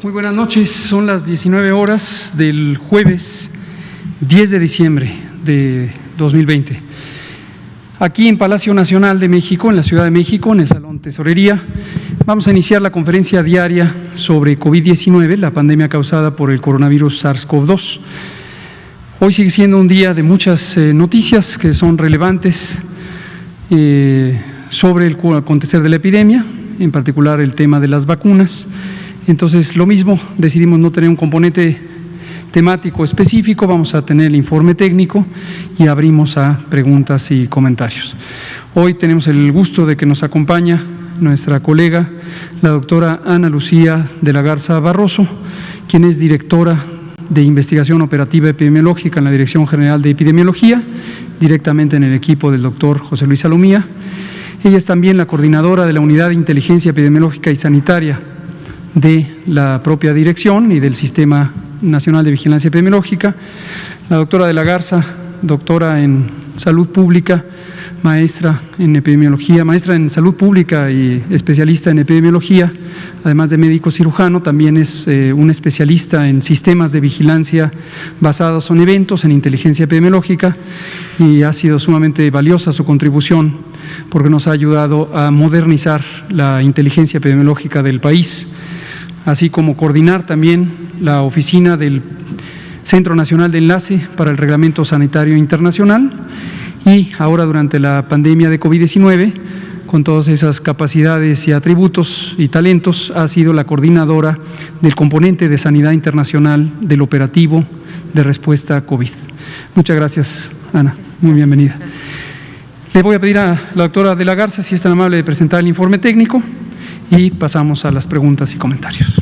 Muy buenas noches, son las 19 horas del jueves 10 de diciembre de 2020. Aquí en Palacio Nacional de México, en la Ciudad de México, en el Salón Tesorería, vamos a iniciar la conferencia diaria sobre COVID-19, la pandemia causada por el coronavirus SARS-CoV-2. Hoy sigue siendo un día de muchas noticias que son relevantes sobre el acontecer de la epidemia, en particular el tema de las vacunas. Entonces, lo mismo, decidimos no tener un componente temático específico, vamos a tener el informe técnico y abrimos a preguntas y comentarios. Hoy tenemos el gusto de que nos acompaña nuestra colega, la doctora Ana Lucía de la Garza Barroso, quien es directora de Investigación Operativa Epidemiológica en la Dirección General de Epidemiología, directamente en el equipo del doctor José Luis Salomía. Ella es también la coordinadora de la Unidad de Inteligencia Epidemiológica y Sanitaria de la propia dirección y del Sistema Nacional de Vigilancia Epidemiológica. La doctora de la Garza, doctora en Salud Pública, maestra en epidemiología, maestra en salud pública y especialista en epidemiología, además de médico cirujano, también es un especialista en sistemas de vigilancia basados en eventos, en inteligencia epidemiológica, y ha sido sumamente valiosa su contribución porque nos ha ayudado a modernizar la inteligencia epidemiológica del país, así como coordinar también la oficina del Centro Nacional de Enlace para el Reglamento Sanitario Internacional, y ahora durante la pandemia de COVID-19, con todas esas capacidades y atributos y talentos, ha sido la coordinadora del componente de sanidad internacional del operativo de respuesta a COVID. Muchas gracias, Ana. Muy bienvenida. Le voy a pedir a la doctora de la Garza si es tan amable de presentar el informe técnico y pasamos a las preguntas y comentarios.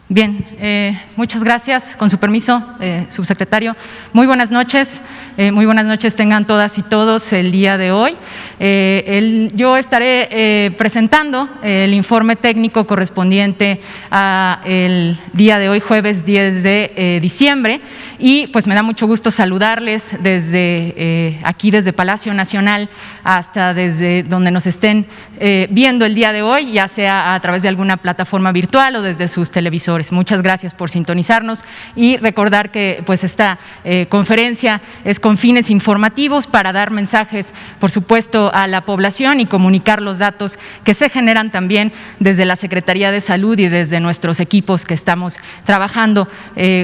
Bien, muchas gracias. Con su permiso, subsecretario. Muy buenas noches tengan todas y todos el día de hoy. Yo estaré presentando el informe técnico correspondiente a el día de hoy, jueves 10 de diciembre, y pues me da mucho gusto saludarles desde aquí, desde Palacio Nacional, hasta desde donde nos estén viendo el día de hoy, ya sea a través de alguna plataforma virtual o desde sus televisores. Muchas gracias por sintonizarnos y recordar que pues esta conferencia es con fines informativos para dar mensajes, por supuesto, a la población y comunicar los datos que se generan también desde la Secretaría de Salud y desde nuestros equipos que estamos trabajando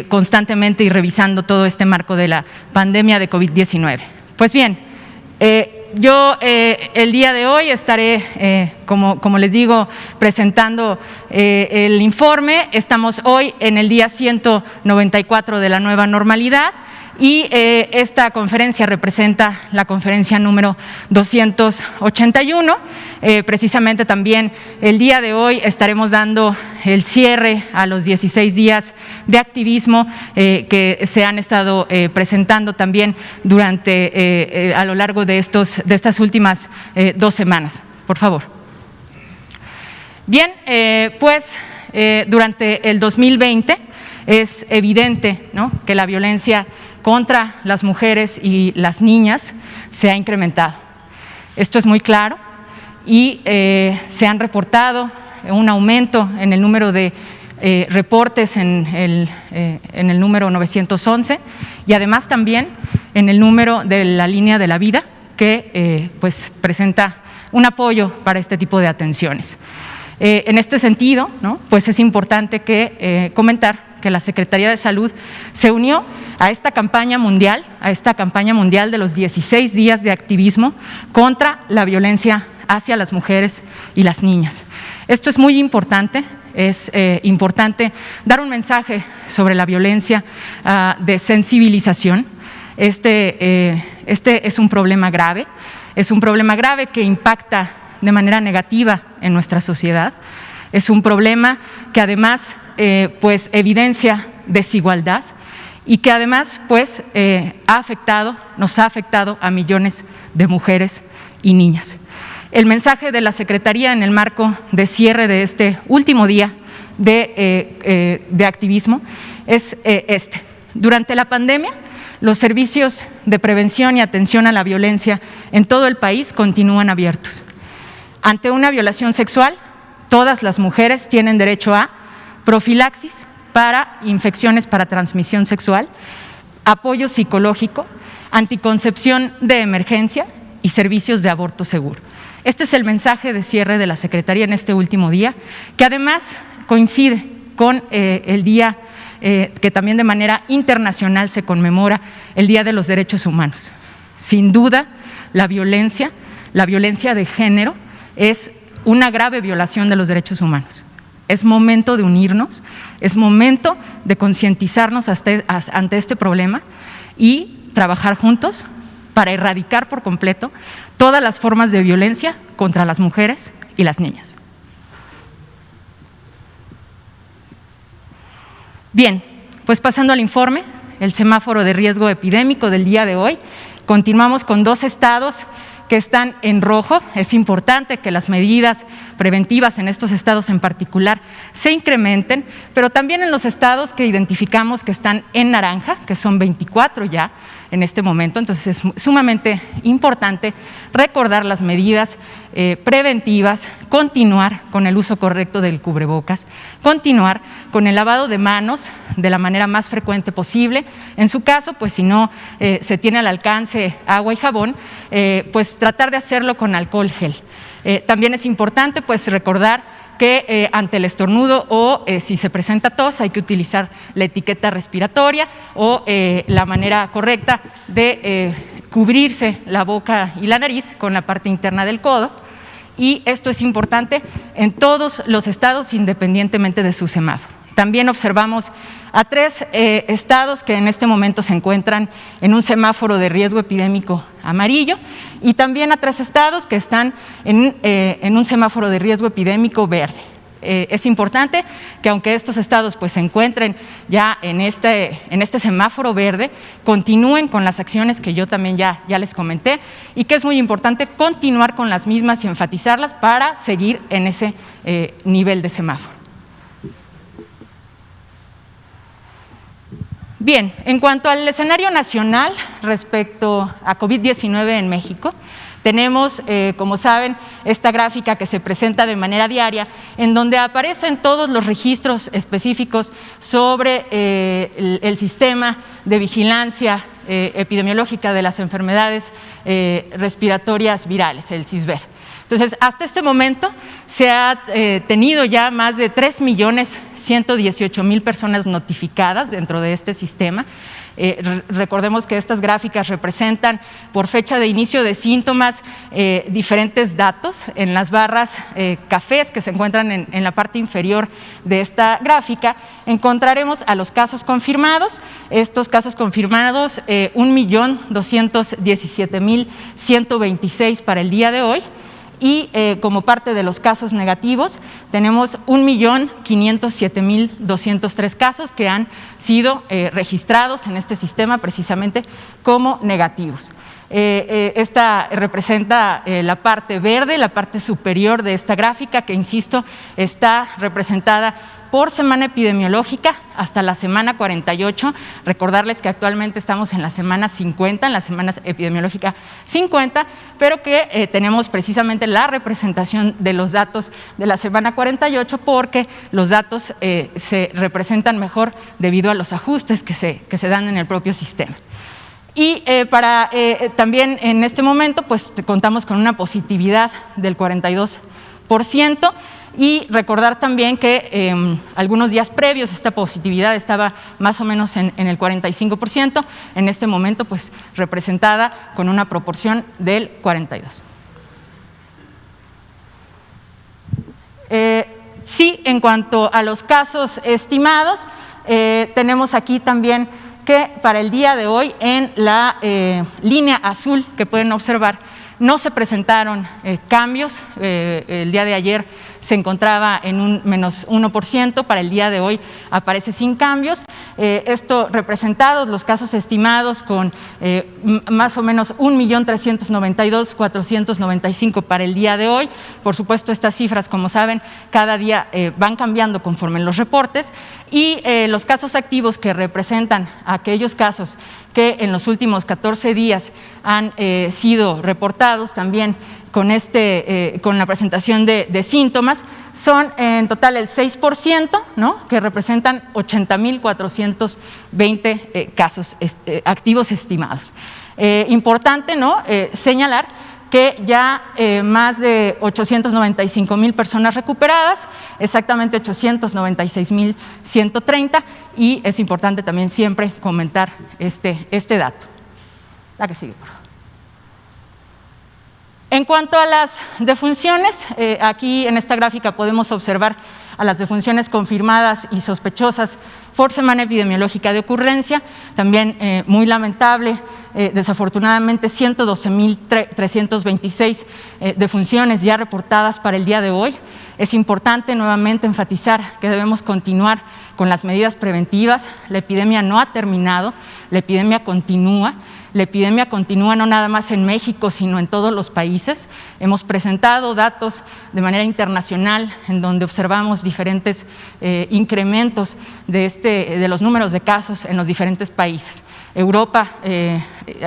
constantemente y revisando todo este marco de la pandemia de COVID-19. Pues bien, yo el día de hoy estaré, como les digo, presentando el informe. Estamos hoy en el día 194 de la nueva normalidad y esta conferencia representa la conferencia número 281. Precisamente también el día de hoy estaremos dando el cierre a los 16 días de activismo que se han estado presentando también durante a lo largo de estas últimas 2 semanas. Por favor. Bien, pues durante el 2020 es evidente, ¿no?, que la violencia contra las mujeres y las niñas se ha incrementado. Esto es muy claro y se han reportado un aumento en el número de reportes en el número 911 y además también en el número de la línea de la vida que pues presenta un apoyo para este tipo de atenciones. En este sentido, ¿no?, pues es importante comentar que la Secretaría de Salud se unió a esta campaña mundial de los 16 días de activismo contra la violencia hacia las mujeres y las niñas. Esto es muy importante, es importante dar un mensaje sobre la violencia de sensibilización. Este es un problema grave, que impacta de manera negativa en nuestra sociedad. Es un problema que además pues evidencia desigualdad y que además pues nos ha afectado a millones de mujeres y niñas. El mensaje de la Secretaría en el marco de cierre de este último día de activismo es este. Durante la pandemia, los servicios de prevención y atención a la violencia en todo el país continúan abiertos. Ante una violación sexual, todas las mujeres tienen derecho a profilaxis para infecciones para transmisión sexual, apoyo psicológico, anticoncepción de emergencia y servicios de aborto seguro. Este es el mensaje de cierre de la Secretaría en este último día, que además coincide con el día que también de manera internacional se conmemora, el Día de los Derechos Humanos. Sin duda, la violencia de género es una grave violación de los derechos humanos. Es momento de unirnos, es momento de concientizarnos ante este problema y trabajar juntos para erradicar por completo todas las formas de violencia contra las mujeres y las niñas. Bien, pues pasando al informe, el semáforo de riesgo epidémico del día de hoy, continuamos con 2 estados que están en rojo. Es importante que las medidas preventivas en estos estados en particular se incrementen, pero también en los estados que identificamos que están en naranja, que son 24 ya en este momento. Entonces es sumamente importante recordar las medidas preventivas, continuar con el uso correcto del cubrebocas, continuar con el lavado de manos de la manera más frecuente posible. En su caso, pues si no se tiene al alcance agua y jabón, pues tratar de hacerlo con alcohol gel. También es importante pues recordar que ante el estornudo o si se presenta tos hay que utilizar la etiqueta respiratoria o la manera correcta de cubrirse la boca y la nariz con la parte interna del codo. Y esto es importante en todos los estados independientemente de su semáforo. También observamos a 3 estados que en este momento se encuentran en un semáforo de riesgo epidémico amarillo y también a 3 estados que están en un semáforo de riesgo epidémico verde. Es importante que aunque estos estados pues se encuentren ya en este semáforo verde, continúen con las acciones que yo también ya les comenté y que es muy importante continuar con las mismas y enfatizarlas para seguir en ese nivel de semáforo. Bien, en cuanto al escenario nacional respecto a COVID-19 en México, tenemos, como saben, esta gráfica que se presenta de manera diaria, en donde aparecen todos los registros específicos sobre el sistema de vigilancia epidemiológica de las enfermedades respiratorias virales, el CISVER. Entonces, hasta este momento se ha tenido ya más de 3.118.000 personas notificadas dentro de este sistema. Recordemos que estas gráficas representan por fecha de inicio de síntomas diferentes datos. En las barras cafés que se encuentran en la parte inferior de esta gráfica encontraremos a los casos confirmados. Estos casos confirmados, 1.217.126 para el día de hoy. Y como parte de los casos negativos, tenemos 1.507.203 casos que han sido registrados en este sistema precisamente como negativos. Esta representa la parte verde, la parte superior de esta gráfica, que insisto, está representada por semana epidemiológica hasta la semana 48. Recordarles que actualmente estamos en la semana 50, en la semana epidemiológica 50, pero que tenemos precisamente la representación de los datos de la semana 48 porque los datos se representan mejor debido a los ajustes que se dan en el propio sistema. Y también en este momento pues contamos con una positividad del 42%. Y recordar también que algunos días previos esta positividad estaba más o menos en el 45%, en este momento pues representada con una proporción del 42%. Sí, en cuanto a los casos estimados, tenemos aquí también que para el día de hoy en la línea azul que pueden observar no se presentaron cambios. El día de ayer se encontraba en un menos 1%, para el día de hoy aparece sin cambios. Esto representados los casos estimados con más o menos 1.392.495 para el día de hoy. Por supuesto, estas cifras, como saben, cada día van cambiando conforme los reportes, y los casos activos, que representan aquellos casos que en los últimos 14 días han sido reportados también con la presentación de síntomas, son en total el 6%, ¿no?, que representan 80.420 casos activos estimados. Importante, ¿no?, señalar que ya más de 895,000 personas recuperadas, exactamente 896,130, y es importante también siempre comentar este dato. La que sigue, por favor. En cuanto a las defunciones, aquí en esta gráfica podemos observar a las defunciones confirmadas y sospechosas por semana epidemiológica de ocurrencia. También muy lamentable, desafortunadamente 112,326 defunciones ya reportadas para el día de hoy. Es importante nuevamente enfatizar que debemos continuar con las medidas preventivas. La epidemia no ha terminado, la epidemia continúa. La epidemia continúa no nada más en México, sino en todos los países. Hemos presentado datos de manera internacional en donde observamos diferentes incrementos de los números de casos en los diferentes países. Europa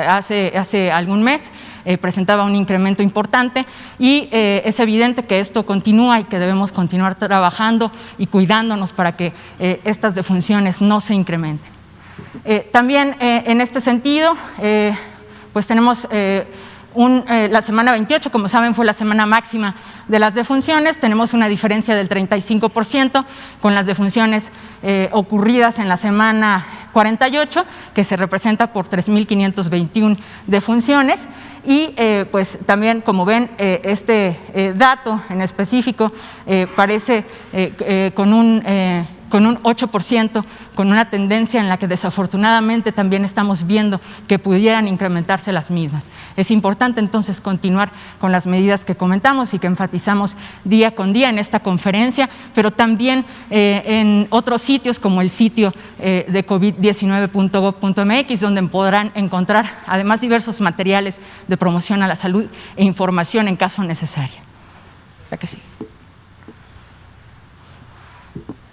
hace algún mes presentaba un incremento importante, y es evidente que esto continúa y que debemos continuar trabajando y cuidándonos para que estas defunciones no se incrementen. También en este sentido, pues tenemos la semana 28, como saben, fue la semana máxima de las defunciones. Tenemos una diferencia del 35% con las defunciones ocurridas en la semana 48, que se representa por 3.521 defunciones. Y pues también, como ven, este dato en específico parece con un 8%, con una tendencia en la que desafortunadamente también estamos viendo que pudieran incrementarse las mismas. Es importante entonces continuar con las medidas que comentamos y que enfatizamos día con día en esta conferencia, pero también en otros sitios como el sitio de covid19.gov.mx, donde podrán encontrar además diversos materiales de promoción a la salud e información en caso necesario. ¿La que sigue?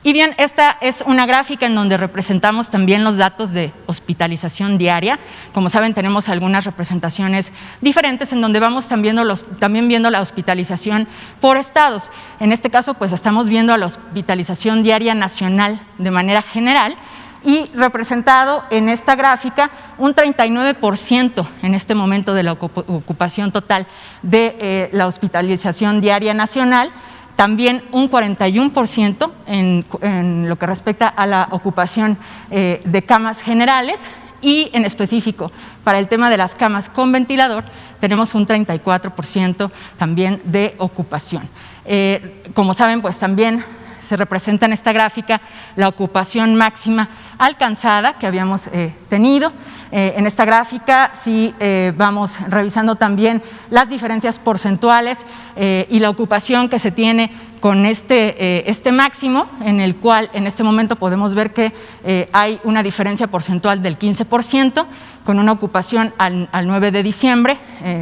Y bien, esta es una gráfica en donde representamos también los datos de hospitalización diaria. Como saben, tenemos algunas representaciones diferentes en donde vamos también viendo la hospitalización por estados. En este caso, pues estamos viendo a la hospitalización diaria nacional de manera general, y representado en esta gráfica un 39% en este momento de la ocupación total de la hospitalización diaria nacional. También un 41% en lo que respecta a la ocupación de camas generales, y en específico para el tema de las camas con ventilador tenemos un 34% también de ocupación. Como saben, pues también se representa en esta gráfica la ocupación máxima alcanzada que habíamos tenido. En esta gráfica sí vamos revisando también las diferencias porcentuales y la ocupación que se tiene con este máximo, en el cual en este momento podemos ver que hay una diferencia porcentual del 15%, con una ocupación al 9 de diciembre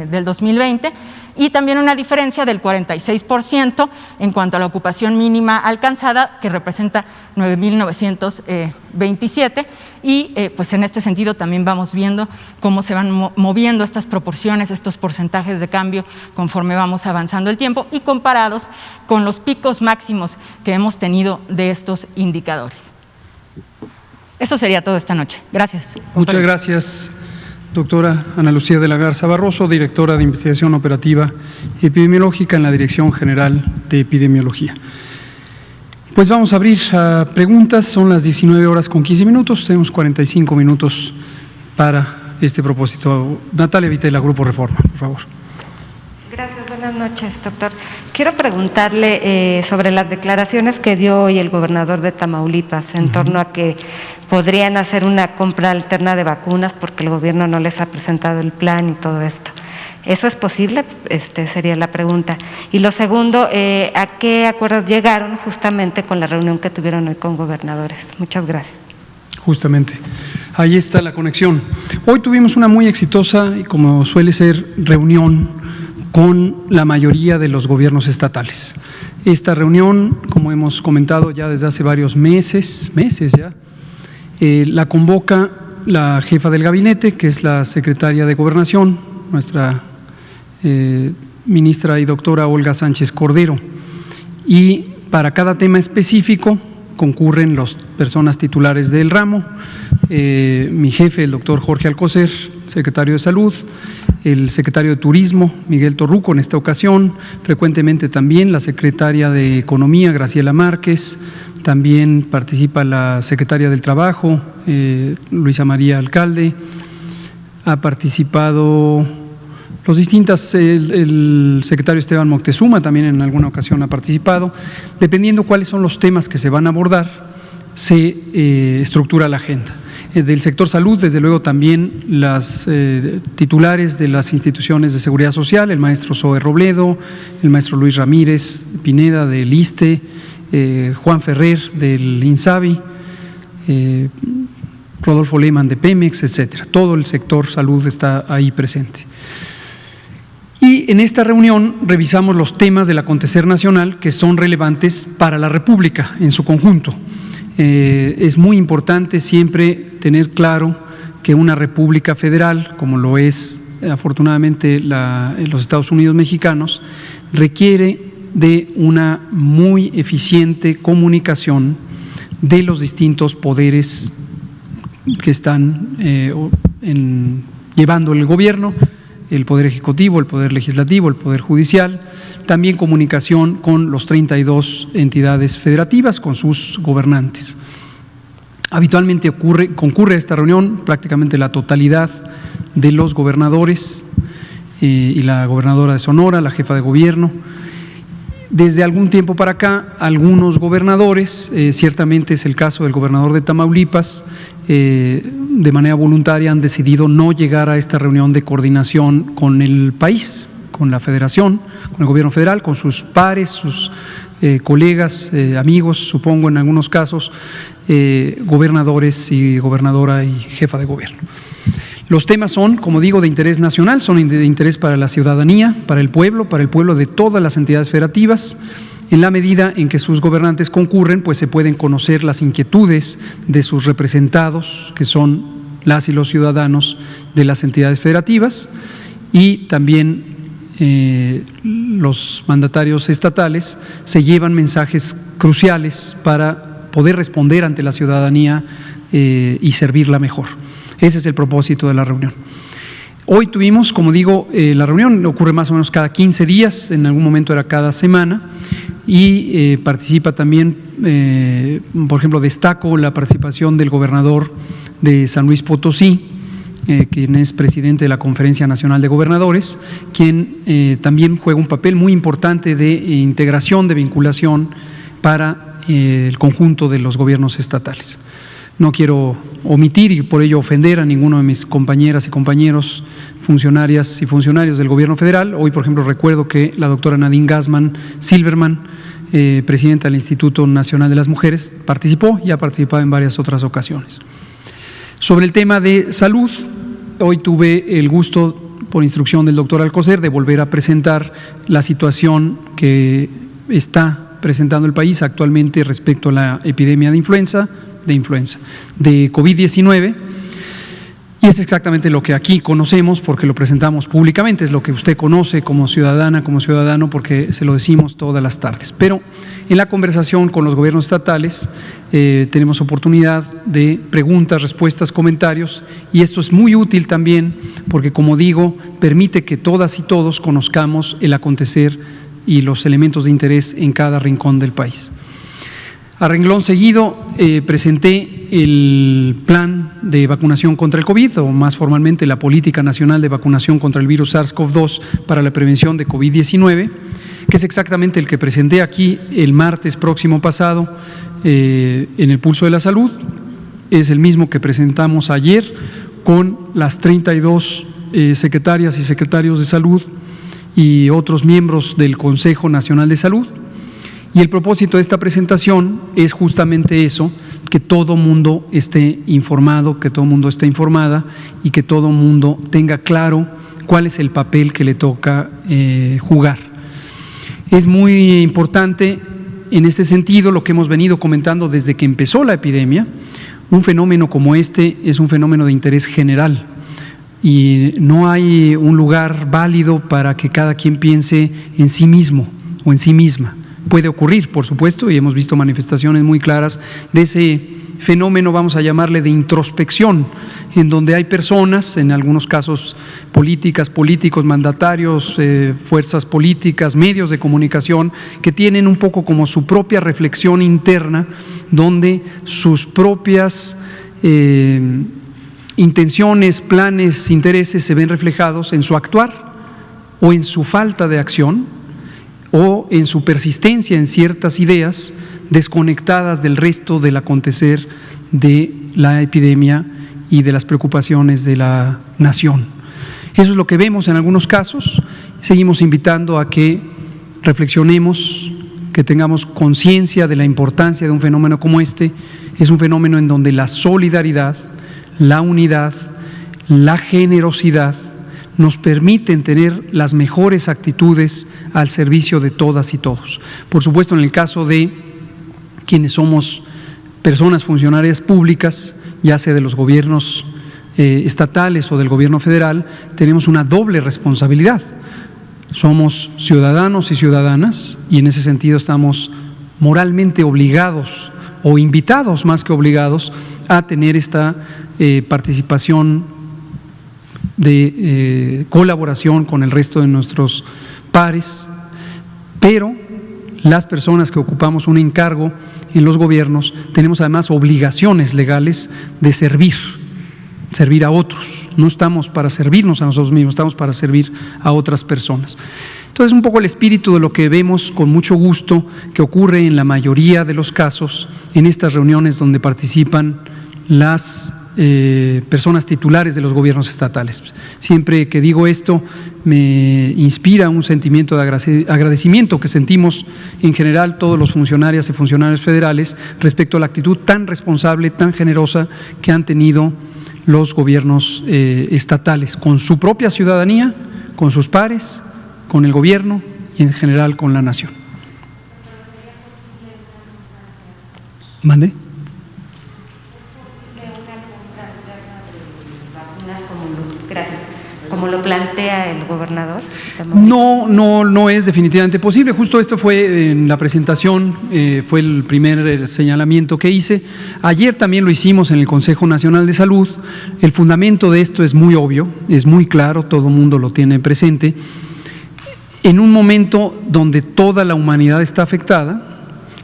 del 2020, y también una diferencia del 46% en cuanto a la ocupación mínima alcanzada, que representa 9.927, y pues en este sentido también vamos viendo cómo se van moviendo estas proporciones, estos porcentajes de cambio conforme vamos avanzando el tiempo, y comparados con los picos máximos que hemos tenido de estos indicadores. Eso sería todo esta noche. Gracias. Muchas gracias, doctora Ana Lucía de la Garza Barroso, directora de Investigación Operativa Epidemiológica en la Dirección General de Epidemiología. Pues vamos a abrir a preguntas. Son las 19:15. Tenemos 45 minutos para este propósito. Natalia Vitela, Grupo Reforma, por favor. Gracias, buenas noches, doctor. Quiero preguntarle sobre las declaraciones que dio hoy el gobernador de Tamaulipas en torno a que podrían hacer una compra alterna de vacunas porque el gobierno no les ha presentado el plan y todo esto. ¿Eso es posible? Sería la pregunta. Y lo segundo, ¿a qué acuerdos llegaron justamente con la reunión que tuvieron hoy con gobernadores? Muchas gracias. Justamente, ahí está la conexión. Hoy tuvimos una muy exitosa, y como suele ser, reunión con la mayoría de los gobiernos estatales. Esta reunión, como hemos comentado ya desde hace varios meses ya, la convoca la jefa del gabinete, que es la secretaria de Gobernación, nuestra ministra y doctora Olga Sánchez Cordero. Y para cada tema específico concurren las personas titulares del ramo, mi jefe, el doctor Jorge Alcocer, secretario de Salud, el secretario de Turismo, Miguel Torruco, en esta ocasión, frecuentemente también la secretaria de Economía, Graciela Márquez, también participa la secretaria del Trabajo, Luisa María Alcalde, ha participado los distintas, el secretario Esteban Moctezuma también en alguna ocasión ha participado. Dependiendo cuáles son los temas que se van a abordar, se estructura la agenda. Del sector salud, desde luego también las titulares de las instituciones de seguridad social, el maestro Zoe Robledo, el maestro Luis Ramírez Pineda del ISSSTE, Juan Ferrer del INSABI, Rodolfo Lehmann de Pemex, etcétera. Todo el sector salud está ahí presente. Y en esta reunión revisamos los temas del acontecer nacional que son relevantes para la República en su conjunto. Es muy importante siempre tener claro que una república federal, como lo es afortunadamente los Estados Unidos mexicanos, requiere de una muy eficiente comunicación de los distintos poderes que están llevando el gobierno, el Poder Ejecutivo, el Poder Legislativo, el Poder Judicial, también comunicación con los 32 entidades federativas, con sus gobernantes. Habitualmente concurre a esta reunión prácticamente la totalidad de los gobernadores y la gobernadora de Sonora, la jefa de gobierno. Desde algún tiempo para acá, algunos gobernadores, ciertamente es el caso del gobernador de Tamaulipas, de manera voluntaria han decidido no llegar a esta reunión de coordinación con el país, con la federación, con el gobierno federal, con sus pares, sus colegas, amigos, supongo en algunos casos, gobernadores y gobernadora y jefa de gobierno. Los temas son, como digo, de interés nacional, son de interés para la ciudadanía, para el pueblo de todas las entidades federativas. En la medida en que sus gobernantes concurren, pues se pueden conocer las inquietudes de sus representados, que son las y los ciudadanos de las entidades federativas, y también los mandatarios estatales se llevan mensajes cruciales para poder responder ante la ciudadanía y servirla mejor. Ese es el propósito de la reunión. Hoy tuvimos, como digo, la reunión ocurre más o menos cada 15 días, en algún momento era cada semana, y participa también, por ejemplo, destaco la participación del gobernador de San Luis Potosí, quien es presidente de la Conferencia Nacional de Gobernadores, quien también juega un papel muy importante de integración, de vinculación para el conjunto de los gobiernos estatales. No quiero omitir y por ello ofender a ninguno de mis compañeras y compañeros, funcionarias y funcionarios del gobierno federal. Hoy, por ejemplo, recuerdo que la doctora Nadine Gassman Silverman, presidenta del Instituto Nacional de las Mujeres, participó y ha participado en varias otras ocasiones. Sobre el tema de salud, hoy tuve el gusto, por instrucción del doctor Alcocer, de volver a presentar la situación que está presentando el país actualmente respecto a la epidemia de COVID-19, y es exactamente lo que aquí conocemos porque lo presentamos públicamente, es lo que usted conoce como ciudadana, como ciudadano, porque se lo decimos todas las tardes. Pero en la conversación con los gobiernos estatales tenemos oportunidad de preguntas, respuestas, comentarios, y esto es muy útil también porque, como digo, permite que todas y todos conozcamos el acontecer y los elementos de interés en cada rincón del país. A renglón seguido, presenté el plan de vacunación contra el COVID, o más formalmente la Política Nacional de Vacunación contra el virus SARS-CoV-2 para la prevención de COVID-19, que es exactamente el que presenté aquí el martes próximo pasado en el Pulso de la Salud. Es el mismo que presentamos ayer con las 32 secretarias y secretarios de salud y otros miembros del Consejo Nacional de Salud. Y el propósito de esta presentación es justamente eso, que todo mundo esté informado, que todo mundo esté informada y que todo mundo tenga claro cuál es el papel que le toca jugar. Es muy importante en este sentido lo que hemos venido comentando desde que empezó la epidemia. Un fenómeno como este es un fenómeno de interés general y no hay un lugar válido para que cada quien piense en sí mismo o en sí misma. Puede ocurrir, por supuesto, y hemos visto manifestaciones muy claras de ese fenómeno, vamos a llamarle de introspección, en donde hay personas, en algunos casos políticos, mandatarios, fuerzas políticas, medios de comunicación, que tienen un poco como su propia reflexión interna, donde sus propias intenciones, planes, intereses se ven reflejados en su actuar o en su falta de acción o en su persistencia en ciertas ideas desconectadas del resto del acontecer de la epidemia y de las preocupaciones de la nación. Eso es lo que vemos en algunos casos. Seguimos invitando a que reflexionemos, que tengamos conciencia de la importancia de un fenómeno como este. Es un fenómeno en donde la solidaridad, la unidad, la generosidad nos permiten tener las mejores actitudes al servicio de todas y todos. Por supuesto, en el caso de quienes somos personas funcionarias públicas, ya sea de los gobiernos estatales o del gobierno federal, tenemos una doble responsabilidad. Somos ciudadanos y ciudadanas y en ese sentido estamos moralmente obligados o invitados más que obligados a tener esta participación de colaboración con el resto de nuestros pares, pero las personas que ocupamos un encargo en los gobiernos tenemos además obligaciones legales de servir a otros. No estamos para servirnos a nosotros mismos, estamos para servir a otras personas. Entonces, un poco el espíritu de lo que vemos con mucho gusto que ocurre en la mayoría de los casos en estas reuniones donde participan las personas titulares de los gobiernos estatales. Siempre que digo esto me inspira un sentimiento de agradecimiento que sentimos en general todos los funcionarias y funcionarios federales respecto a la actitud tan responsable, tan generosa que han tenido los gobiernos estatales con su propia ciudadanía, con sus pares, con el gobierno y en general con la nación. ¿Mande? ¿Como lo plantea el gobernador? No es definitivamente posible. Justo esto fue en la presentación, fue el primer señalamiento que hice. Ayer también lo hicimos en el Consejo Nacional de Salud. El fundamento de esto es muy obvio, es muy claro, todo el mundo lo tiene presente. En un momento donde toda la humanidad está afectada,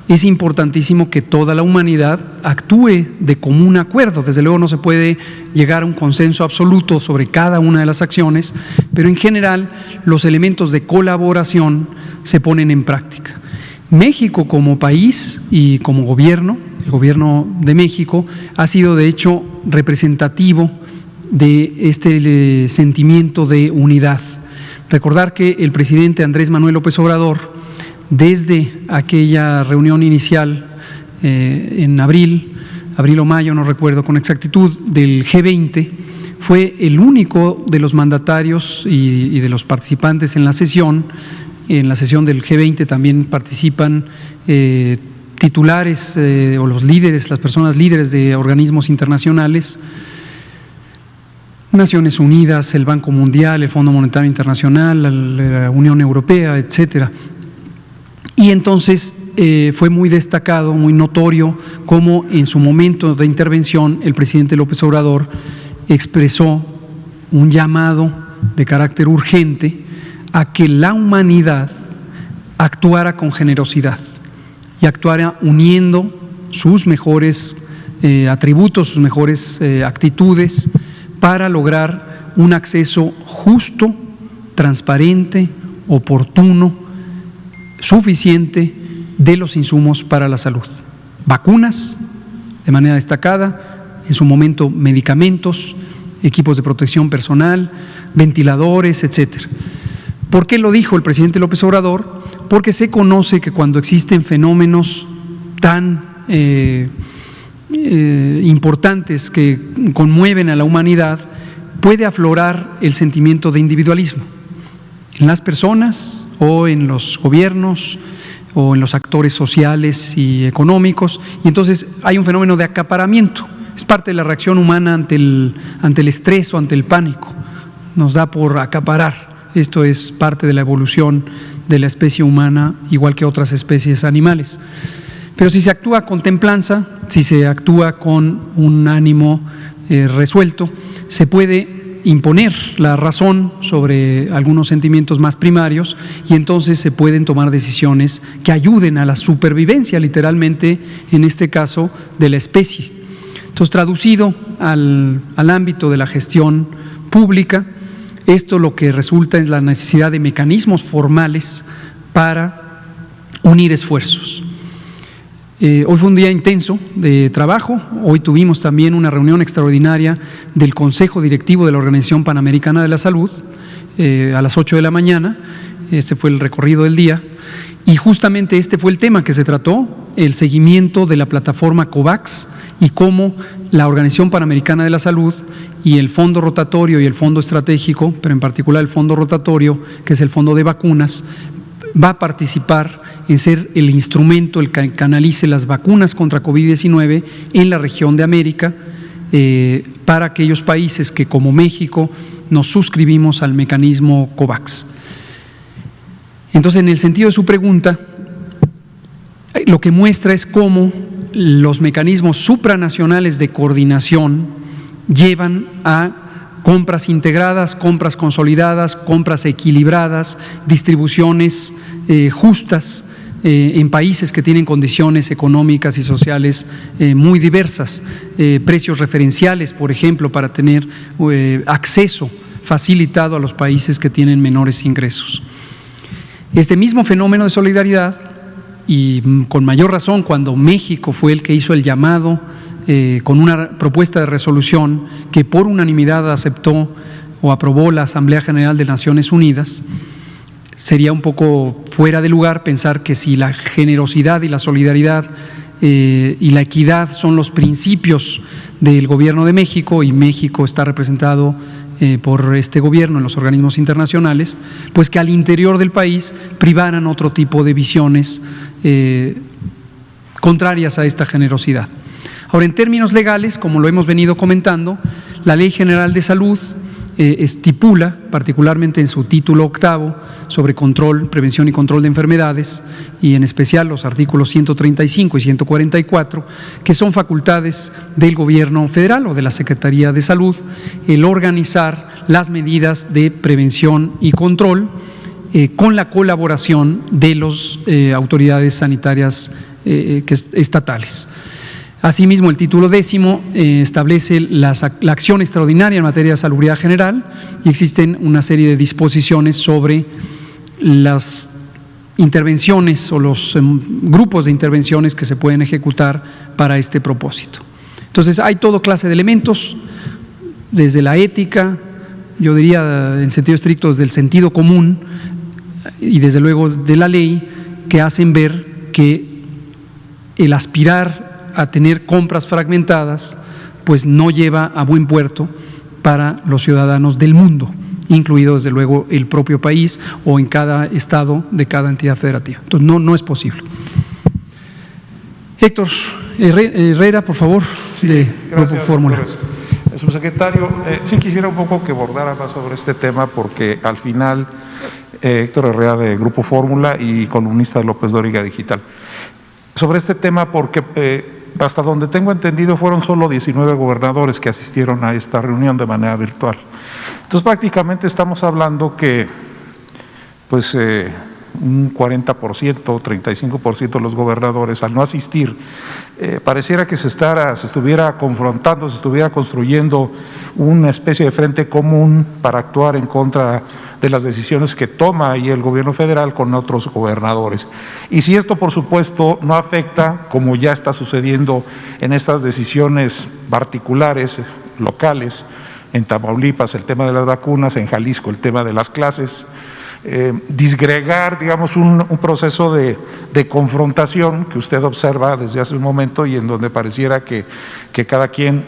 es importantísimo que toda la humanidad actúe de común acuerdo. Desde luego no se puede llegar a un consenso absoluto sobre cada una de las acciones, pero en general los elementos de colaboración se ponen en práctica. México como país y como gobierno, el gobierno de México, ha sido de hecho representativo de este sentimiento de unidad. Recordar que el presidente Andrés Manuel López Obrador, desde aquella reunión inicial en abril o mayo, no recuerdo con exactitud, del G20, fue el único de los mandatarios y de los participantes en la sesión. En la sesión del G20 también participan titulares o los líderes, las personas líderes de organismos internacionales, Naciones Unidas, el Banco Mundial, el Fondo Monetario Internacional, la Unión Europea, etcétera. Y entonces fue muy destacado, muy notorio, cómo en su momento de intervención el presidente López Obrador expresó un llamado de carácter urgente a que la humanidad actuara con generosidad y actuara uniendo sus mejores atributos, sus mejores actitudes para lograr un acceso justo, transparente, oportuno, suficiente de los insumos para la salud. Vacunas, de manera destacada, en su momento medicamentos, equipos de protección personal, ventiladores, etcétera. ¿Por qué lo dijo el presidente López Obrador? Porque se conoce que cuando existen fenómenos tan importantes que conmueven a la humanidad, puede aflorar el sentimiento de individualismo en las personas o en los gobiernos o en los actores sociales y económicos, y entonces hay un fenómeno de acaparamiento. Es parte de la reacción humana ante el estrés o ante el pánico. Nos da por acaparar. Esto es parte de la evolución de la especie humana, igual que otras especies animales. Pero si se actúa con templanza, si se actúa con un ánimo resuelto, se puede imponer la razón sobre algunos sentimientos más primarios y entonces se pueden tomar decisiones que ayuden a la supervivencia, literalmente, en este caso, de la especie. Entonces, traducido al ámbito de la gestión pública, esto lo que resulta es la necesidad de mecanismos formales para unir esfuerzos. Hoy fue un día intenso de trabajo. Hoy tuvimos también una reunión extraordinaria del Consejo Directivo de la Organización Panamericana de la Salud a las 8 de la mañana. Este fue el recorrido del día. Y justamente este fue el tema que se trató, el seguimiento de la plataforma COVAX y cómo la Organización Panamericana de la Salud y el Fondo Rotatorio y el Fondo Estratégico, pero en particular el Fondo Rotatorio, que es el Fondo de Vacunas, va a participar en ser el instrumento, el que canalice las vacunas contra COVID-19 en la región de América, para aquellos países que, como México, nos suscribimos al mecanismo COVAX. Entonces, en el sentido de su pregunta, lo que muestra es cómo los mecanismos supranacionales de coordinación llevan a compras integradas, compras consolidadas, compras equilibradas, distribuciones justas en países que tienen condiciones económicas y sociales muy diversas, precios referenciales, por ejemplo, para tener acceso facilitado a los países que tienen menores ingresos. Este mismo fenómeno de solidaridad, y con mayor razón cuando México fue el que hizo el llamado con una propuesta de resolución que por unanimidad aceptó o aprobó la Asamblea General de Naciones Unidas, sería un poco fuera de lugar pensar que si la generosidad y la solidaridad y la equidad son los principios del Gobierno de México, y México está representado por este gobierno en los organismos internacionales, pues que al interior del país privaran otro tipo de visiones contrarias a esta generosidad. Ahora, en términos legales, como lo hemos venido comentando, la Ley General de Salud estipula, particularmente en su título 8 sobre control, prevención y control de enfermedades, y en especial los artículos 135 y 144, que son facultades del Gobierno federal o de la Secretaría de Salud, el organizar las medidas de prevención y control con la colaboración de las autoridades sanitarias estatales. Asimismo, el título 10 establece la acción extraordinaria en materia de salubridad general, y existen una serie de disposiciones sobre las intervenciones o los grupos de intervenciones que se pueden ejecutar para este propósito. Entonces, hay toda clase de elementos, desde la ética, yo diría en sentido estricto desde el sentido común y desde luego de la ley, que hacen ver que el aspirar a tener compras fragmentadas, pues no lleva a buen puerto para los ciudadanos del mundo, incluido desde luego el propio país o en cada estado de cada entidad federativa. Entonces no es posible. Héctor Herrera, por favor, sí, de Grupo Fórmula. Subsecretario, sí quisiera un poco que abordara más sobre este tema, porque al final Héctor Herrera de Grupo Fórmula y columnista de López Dóriga Digital. Sobre este tema, porque hasta donde tengo entendido fueron solo 19 gobernadores que asistieron a esta reunión de manera virtual. Entonces prácticamente estamos hablando que pues un 40%, 35% de los gobernadores, al no asistir, pareciera que se estuviera confrontando, se estuviera construyendo una especie de frente común para actuar en contra de las decisiones que toma ahí el gobierno federal con otros gobernadores. Y si esto, por supuesto, no afecta, como ya está sucediendo en estas decisiones particulares, locales, en Tamaulipas el tema de las vacunas, en Jalisco el tema de las clases, disgregar, digamos, un proceso de confrontación que usted observa desde hace un momento y en donde pareciera que cada quien,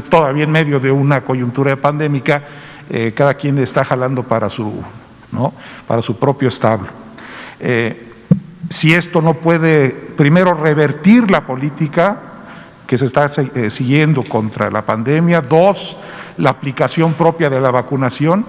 todavía en medio de una coyuntura pandémica, cada quien está jalando para su propio establo. Si esto no puede, primero, revertir la política que se está siguiendo contra la pandemia, 2, la aplicación propia de la vacunación,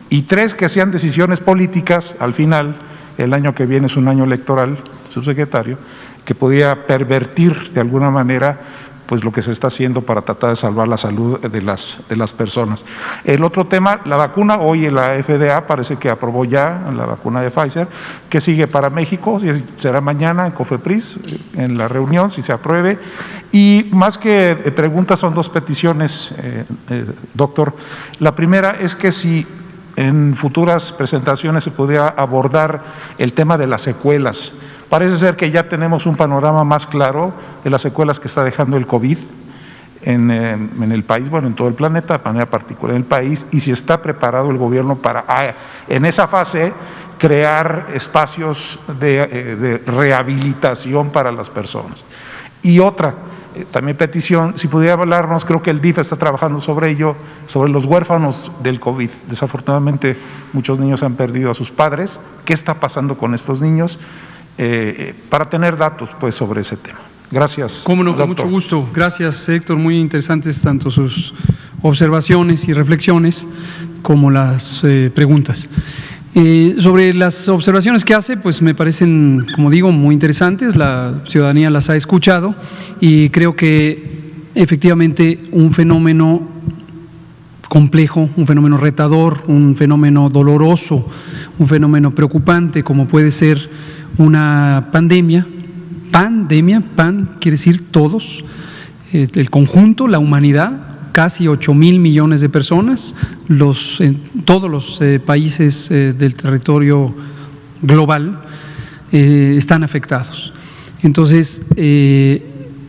y 3, que sean decisiones políticas, al final, el año que viene es un año electoral, subsecretario, que podía pervertir de alguna manera pues lo que se está haciendo para tratar de salvar la salud de las personas. El otro tema, la vacuna, hoy la FDA parece que aprobó ya la vacuna de Pfizer, que sigue para México, será mañana en COFEPRIS, en la reunión, si se apruebe, y más que preguntas son 2 peticiones, doctor. La primera es que si en futuras presentaciones se pudiera abordar el tema de las secuelas. Parece ser que ya tenemos un panorama más claro de las secuelas que está dejando el COVID en el país, bueno, en todo el planeta, de manera particular en el país, y si está preparado el gobierno para, en esa fase, crear espacios de rehabilitación para las personas. Y otra, también petición, si pudiera hablarnos, creo que el DIF está trabajando sobre ello, sobre los huérfanos del COVID. Desafortunadamente, muchos niños han perdido a sus padres. ¿Qué está pasando con estos niños? Para tener datos pues sobre ese tema. Gracias. Cómo no, con mucho gusto. Gracias, Héctor. Muy interesantes tanto sus observaciones y reflexiones como las preguntas. Sobre las observaciones que hace, pues me parecen, como digo, muy interesantes. La ciudadanía las ha escuchado y creo que efectivamente un fenómeno complejo, un fenómeno retador, un fenómeno doloroso, un fenómeno preocupante como puede ser una pandemia, pan quiere decir todos, el conjunto, la humanidad, casi 8,000 millones de personas, todos los países del territorio global están afectados. Entonces,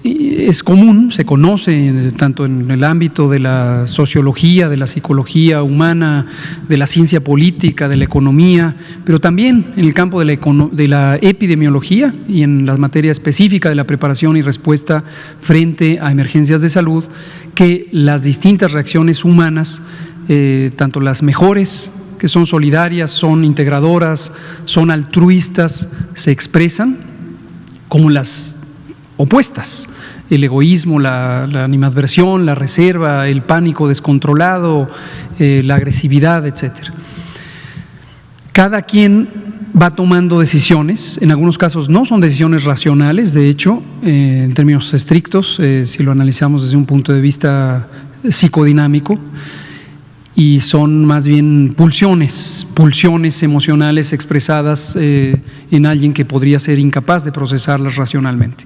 es común, se conoce tanto en el ámbito de la sociología, de la psicología humana, de la ciencia política, de la economía, pero también en el campo de la epidemiología y en la materia específica de la preparación y respuesta frente a emergencias de salud, que las distintas reacciones humanas, tanto las mejores, que son solidarias, son integradoras, son altruistas, se expresan, como las opuestas, el egoísmo, la animadversión, la reserva, el pánico descontrolado, la agresividad, etcétera. Cada quien va tomando decisiones, en algunos casos no son decisiones racionales, de hecho, en términos estrictos, si lo analizamos desde un punto de vista psicodinámico, y son más bien pulsiones emocionales expresadas en alguien que podría ser incapaz de procesarlas racionalmente.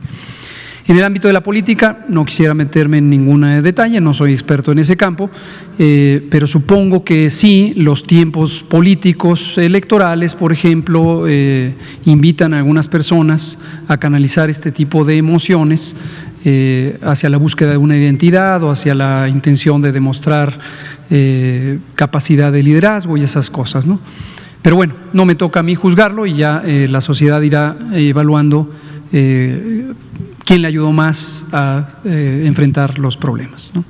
En el ámbito de la política, no quisiera meterme en ningún detalle, no soy experto en ese campo, pero supongo que sí, los tiempos políticos electorales, por ejemplo, invitan a algunas personas a canalizar este tipo de emociones hacia la búsqueda de una identidad o hacia la intención de demostrar capacidad de liderazgo y esas cosas, ¿no? Pero bueno, no me toca a mí juzgarlo y ya la sociedad irá evaluando quién le ayudó más a enfrentar los problemas, ¿no?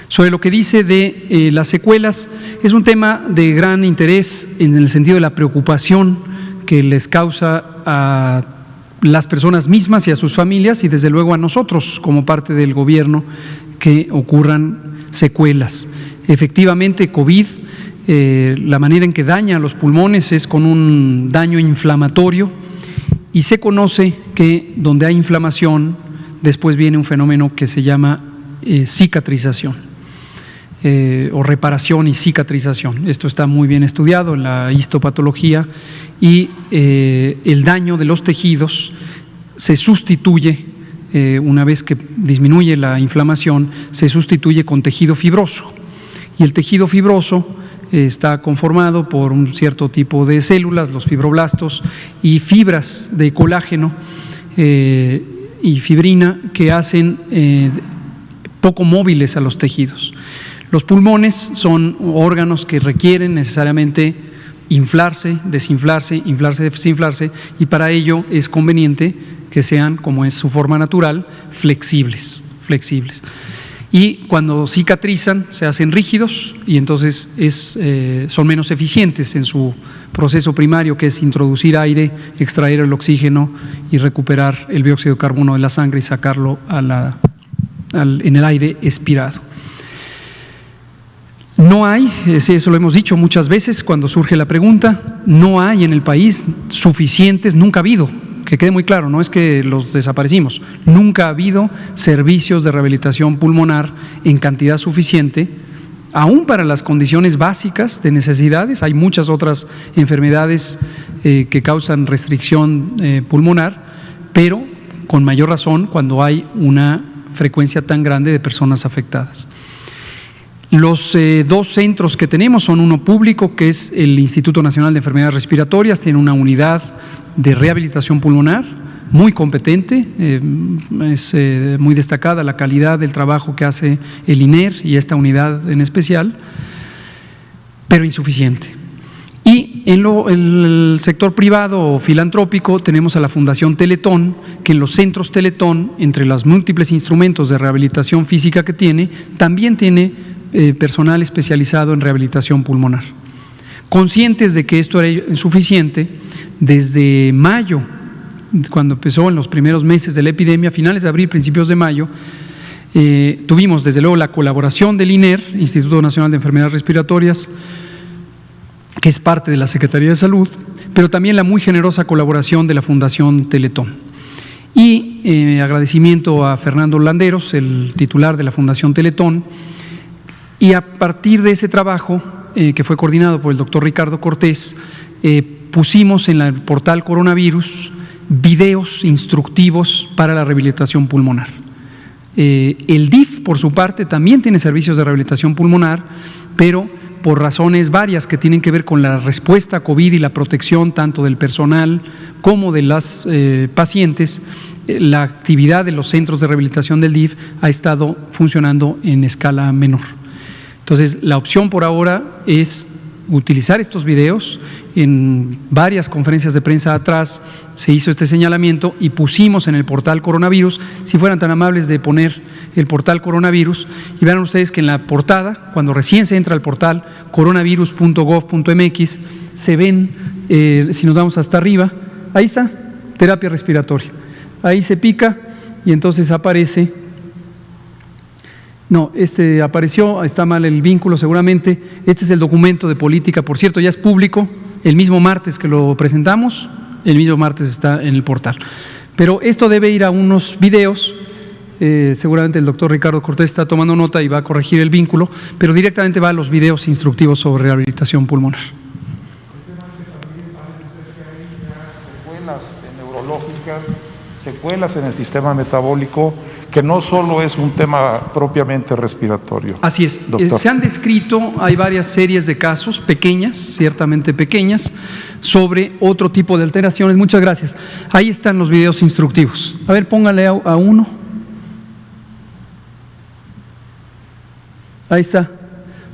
Sobre lo que dice de las secuelas, es un tema de gran interés en el sentido de la preocupación que les causa a las personas mismas y a sus familias y desde luego a nosotros como parte del gobierno que ocurran secuelas. Efectivamente, COVID, la manera en que daña los pulmones es con un daño inflamatorio y se conoce que donde hay inflamación después viene un fenómeno que se llama cicatrización o reparación y cicatrización. Esto está muy bien estudiado en la histopatología y el daño de los tejidos se sustituye, una vez que disminuye la inflamación, se sustituye con tejido fibroso. Y el tejido fibroso está conformado por un cierto tipo de células, los fibroblastos, y fibras de colágeno y fibrina que hacen poco móviles a los tejidos. Los pulmones son órganos que requieren necesariamente inflarse, desinflarse, inflarse, desinflarse, y para ello es conveniente que sean, como es su forma natural, flexibles. Y cuando cicatrizan se hacen rígidos y entonces son menos eficientes en su proceso primario, que es introducir aire, extraer el oxígeno y recuperar el dióxido de carbono de la sangre y sacarlo en el aire expirado. No hay, eso lo hemos dicho muchas veces cuando surge la pregunta, no hay en el país suficientes, nunca ha habido, que quede muy claro, no es que los desaparecimos, nunca ha habido servicios de rehabilitación pulmonar en cantidad suficiente, aún para las condiciones básicas de necesidades. Hay muchas otras enfermedades que causan restricción pulmonar, pero con mayor razón cuando hay una frecuencia tan grande de personas afectadas. Los dos centros que tenemos son uno público, que es el Instituto Nacional de Enfermedades Respiratorias, tiene una unidad de rehabilitación pulmonar muy competente, es muy destacada la calidad del trabajo que hace el INER y esta unidad en especial, pero insuficiente. Y en el sector privado o filantrópico tenemos a la Fundación Teletón, que en los centros Teletón, entre los múltiples instrumentos de rehabilitación física que tiene, también tiene personal especializado en rehabilitación pulmonar. Conscientes de que esto era insuficiente, desde mayo, cuando empezó en los primeros meses de la epidemia, finales de abril, principios de mayo, tuvimos desde luego la colaboración del INER, Instituto Nacional de Enfermedades Respiratorias, que es parte de la Secretaría de Salud, pero también la muy generosa colaboración de la Fundación Teletón. Y agradecimiento a Fernando Landeros, el titular de la Fundación Teletón, y a partir de ese trabajo, que fue coordinado por el doctor Ricardo Cortés, pusimos en el portal Coronavirus videos instructivos para la rehabilitación pulmonar. El DIF, por su parte, también tiene servicios de rehabilitación pulmonar, pero por razones varias que tienen que ver con la respuesta a COVID y la protección tanto del personal como de las pacientes, la actividad de los centros de rehabilitación del DIF ha estado funcionando en escala menor. Entonces, la opción por ahora es utilizar estos videos. En varias conferencias de prensa atrás se hizo este señalamiento y pusimos en el portal Coronavirus, si fueran tan amables de poner el portal Coronavirus, y verán ustedes que en la portada, cuando recién se entra al portal coronavirus.gov.mx, se ven, si nos vamos hasta arriba, ahí está, terapia respiratoria. Ahí se pica y entonces aparece. No, apareció, está mal el vínculo seguramente. Este es el documento de política, por cierto, ya es público, el mismo martes que lo presentamos, el mismo martes está en el portal. Pero esto debe ir a unos videos, seguramente el doctor Ricardo Cortés está tomando nota y va a corregir el vínculo, pero directamente va a los videos instructivos sobre rehabilitación pulmonar. Secuelas neurológicas, secuelas en el sistema metabólico, que no solo es un tema propiamente respiratorio. Así es, se han descrito, hay varias series de casos pequeñas, ciertamente pequeñas, sobre otro tipo de alteraciones. Muchas gracias. Ahí están los videos instructivos. A ver, póngale a uno. Ahí está,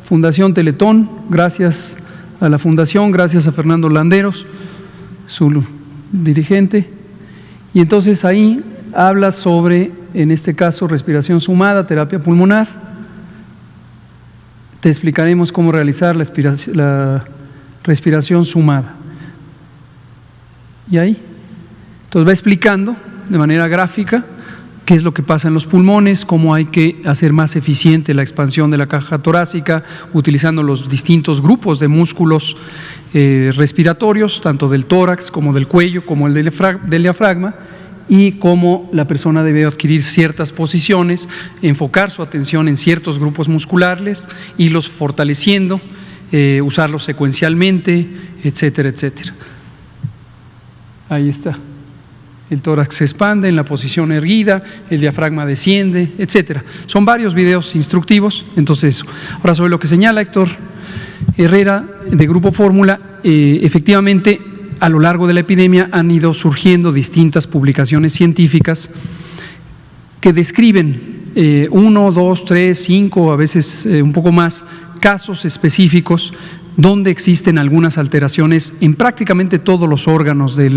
Fundación Teletón, gracias a la Fundación, gracias a Fernando Landeros, su dirigente. Y entonces ahí habla sobre, en este caso, respiración sumada, terapia pulmonar. Te explicaremos cómo realizar la respiración sumada. Y ahí, entonces va explicando de manera gráfica qué es lo que pasa en los pulmones, cómo hay que hacer más eficiente la expansión de la caja torácica, utilizando los distintos grupos de músculos respiratorios, tanto del tórax como del cuello, como el del diafragma, y cómo la persona debe adquirir ciertas posiciones, enfocar su atención en ciertos grupos musculares, irlos fortaleciendo, usarlos secuencialmente, etcétera, etcétera. Ahí está. El tórax se expande en la posición erguida, el diafragma desciende, etcétera. Son varios videos instructivos, entonces eso. Ahora, sobre lo que señala Héctor Herrera de Grupo Fórmula, efectivamente, a lo largo de la epidemia han ido surgiendo distintas publicaciones científicas que describen 1, 2, 3, 5, a veces un poco más, casos específicos donde existen algunas alteraciones en prácticamente todos los órganos de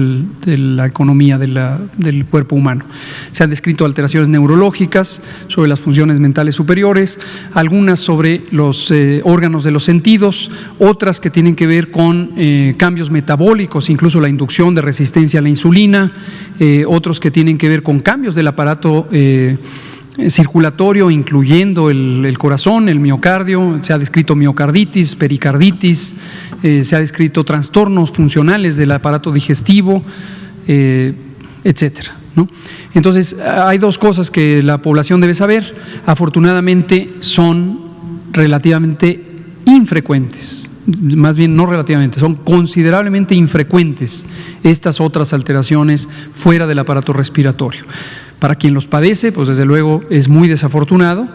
la economía del cuerpo humano. Se han descrito alteraciones neurológicas sobre las funciones mentales superiores, algunas sobre los órganos de los sentidos, otras que tienen que ver con cambios metabólicos, incluso la inducción de resistencia a la insulina, otros que tienen que ver con cambios del aparato circulatorio, incluyendo el corazón, el miocardio. Se ha descrito miocarditis, pericarditis, se ha descrito trastornos funcionales del aparato digestivo, etcétera, ¿no? Entonces, hay dos cosas que la población debe saber. Afortunadamente, son relativamente infrecuentes, más bien no relativamente, son considerablemente infrecuentes estas otras alteraciones fuera del aparato respiratorio. Para quien los padece, pues desde luego es muy desafortunado,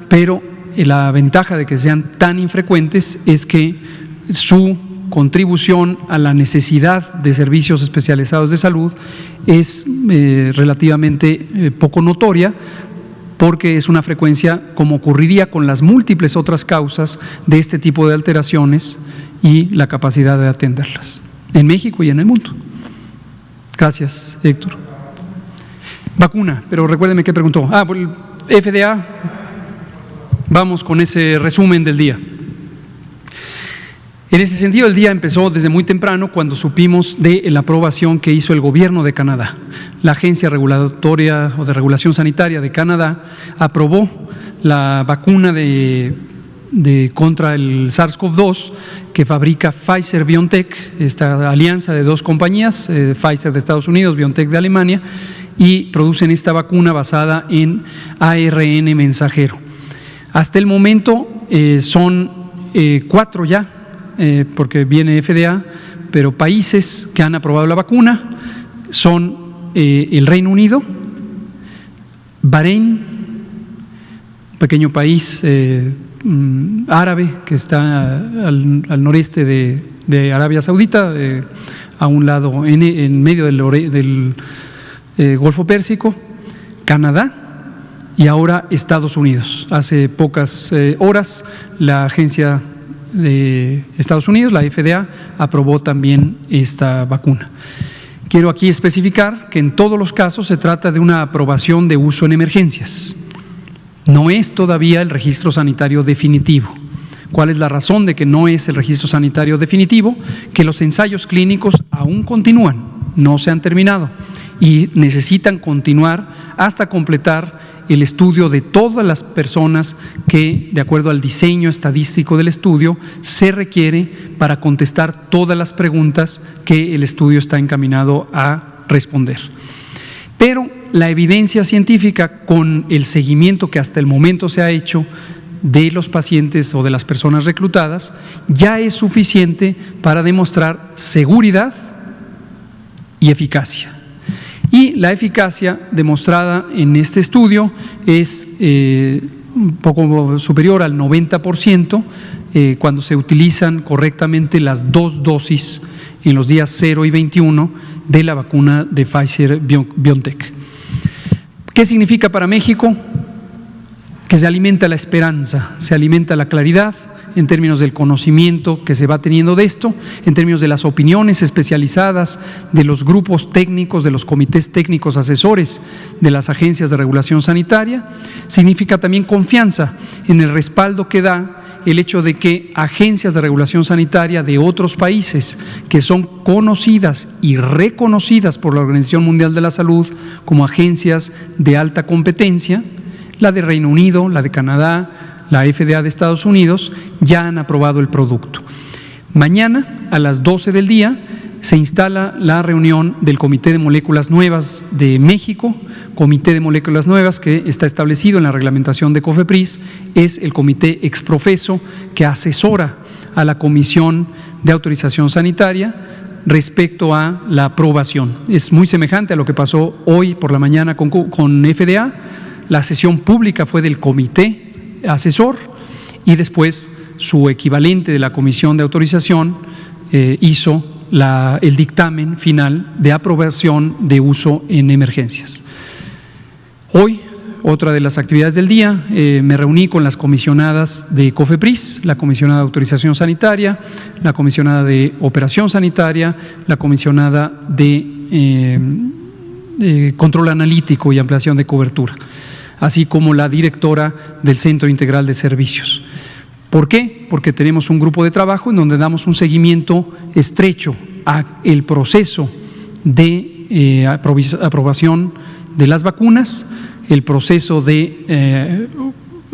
pero la ventaja de que sean tan infrecuentes es que su contribución a la necesidad de servicios especializados de salud es relativamente poco notoria, porque es una frecuencia como ocurriría con las múltiples otras causas de este tipo de alteraciones y la capacidad de atenderlas en México y en el mundo. Gracias, Héctor. Vacuna, pero recuérdeme qué preguntó. Por el FDA, vamos con ese resumen del día. En ese sentido, el día empezó desde muy temprano cuando supimos de la aprobación que hizo el gobierno de Canadá. La Agencia Regulatoria o de Regulación Sanitaria de Canadá aprobó la vacuna contra el SARS-CoV-2 que fabrica Pfizer-BioNTech, esta alianza de dos compañías, Pfizer de Estados Unidos, BioNTech de Alemania, y producen esta vacuna basada en ARN mensajero. Hasta el momento son 4 ya, porque viene FDA, pero países que han aprobado la vacuna son el Reino Unido, Bahrein, un pequeño país árabe que está al noreste de Arabia Saudita, a un lado, en medio del Golfo Pérsico, Canadá y ahora Estados Unidos. Hace pocas horas la agencia de Estados Unidos, la FDA, aprobó también esta vacuna. Quiero aquí especificar que en todos los casos se trata de una aprobación de uso en emergencias. No es todavía el registro sanitario definitivo. ¿Cuál es la razón de que no es el registro sanitario definitivo? Que los ensayos clínicos aún continúan, no se han terminado y necesitan continuar hasta completar el estudio de todas las personas que, de acuerdo al diseño estadístico del estudio, se requiere para contestar todas las preguntas que el estudio está encaminado a responder. Pero la evidencia científica, con el seguimiento que hasta el momento se ha hecho de los pacientes o de las personas reclutadas, ya es suficiente para demostrar seguridad y eficacia. Y la eficacia demostrada en este estudio es un poco superior al 90% cuando se utilizan correctamente las 2 dosis en los días 0 y 21 de la vacuna de Pfizer-BioNTech. ¿Qué significa para México? Que se alimenta la esperanza, se alimenta la claridad en términos del conocimiento que se va teniendo de esto, en términos de las opiniones especializadas de los grupos técnicos, de los comités técnicos asesores de las agencias de regulación sanitaria. Significa también confianza en el respaldo que da el hecho de que agencias de regulación sanitaria de otros países que son conocidas y reconocidas por la Organización Mundial de la Salud como agencias de alta competencia, la de Reino Unido, la de Canadá, la FDA de Estados Unidos, ya han aprobado el producto. Mañana a las 12 del día se instala la reunión del Comité de Moléculas Nuevas de México. Comité de Moléculas Nuevas que está establecido en la reglamentación de COFEPRIS, es el comité exprofeso que asesora a la Comisión de Autorización Sanitaria respecto a la aprobación. Es muy semejante a lo que pasó hoy por la mañana con FDA. La sesión pública fue del comité asesor y después su equivalente de la Comisión de Autorización hizo el dictamen final de aprobación de uso en emergencias. Hoy otra de las actividades del día, me reuní con las comisionadas de COFEPRIS, la comisionada de autorización sanitaria, la comisionada de operación sanitaria, la comisionada de control analítico y ampliación de cobertura, así como la directora del Centro Integral de Servicios. ¿Por qué? Porque tenemos un grupo de trabajo en donde damos un seguimiento estrecho al proceso de aprobación de las vacunas, el proceso de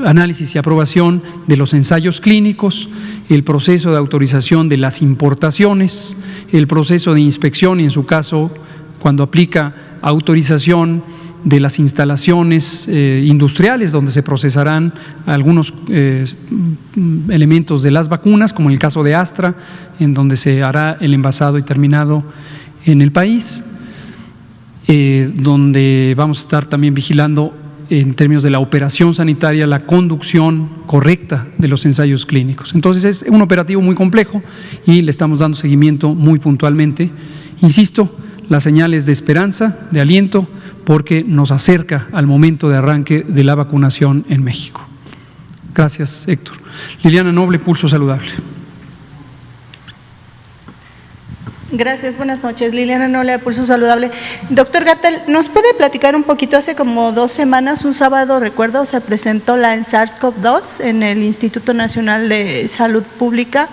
análisis y aprobación de los ensayos clínicos, el proceso de autorización de las importaciones, el proceso de inspección y, en su caso, cuando aplica autorización de las instalaciones industriales donde se procesarán algunos elementos de las vacunas, como en el caso de Astra, en donde se hará el envasado y terminado en el país, donde vamos a estar también vigilando en términos de la operación sanitaria, la conducción correcta de los ensayos clínicos. Entonces es un operativo muy complejo y le estamos dando seguimiento muy puntualmente. Insisto, las señales de esperanza, de aliento, porque nos acerca al momento de arranque de la vacunación en México. Gracias, Héctor. Liliana Noble, Pulso Saludable. Gracias, buenas noches. Liliana Noble, de Pulso Saludable. Doctor Gatell, ¿nos puede platicar un poquito? Hace como 2 semanas, un sábado, recuerdo, se presentó la SARS-CoV-2 en el Instituto Nacional de Salud Pública.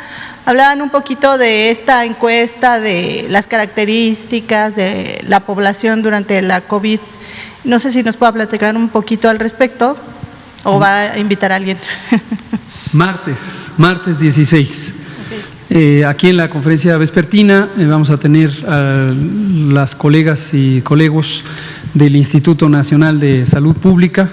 Hablaban un poquito de esta encuesta, de las características de la población durante la COVID. No sé si nos pueda platicar un poquito al respecto o va a invitar a alguien. Martes 16. Aquí en la conferencia vespertina vamos a tener a las colegas y colegos del Instituto Nacional de Salud Pública.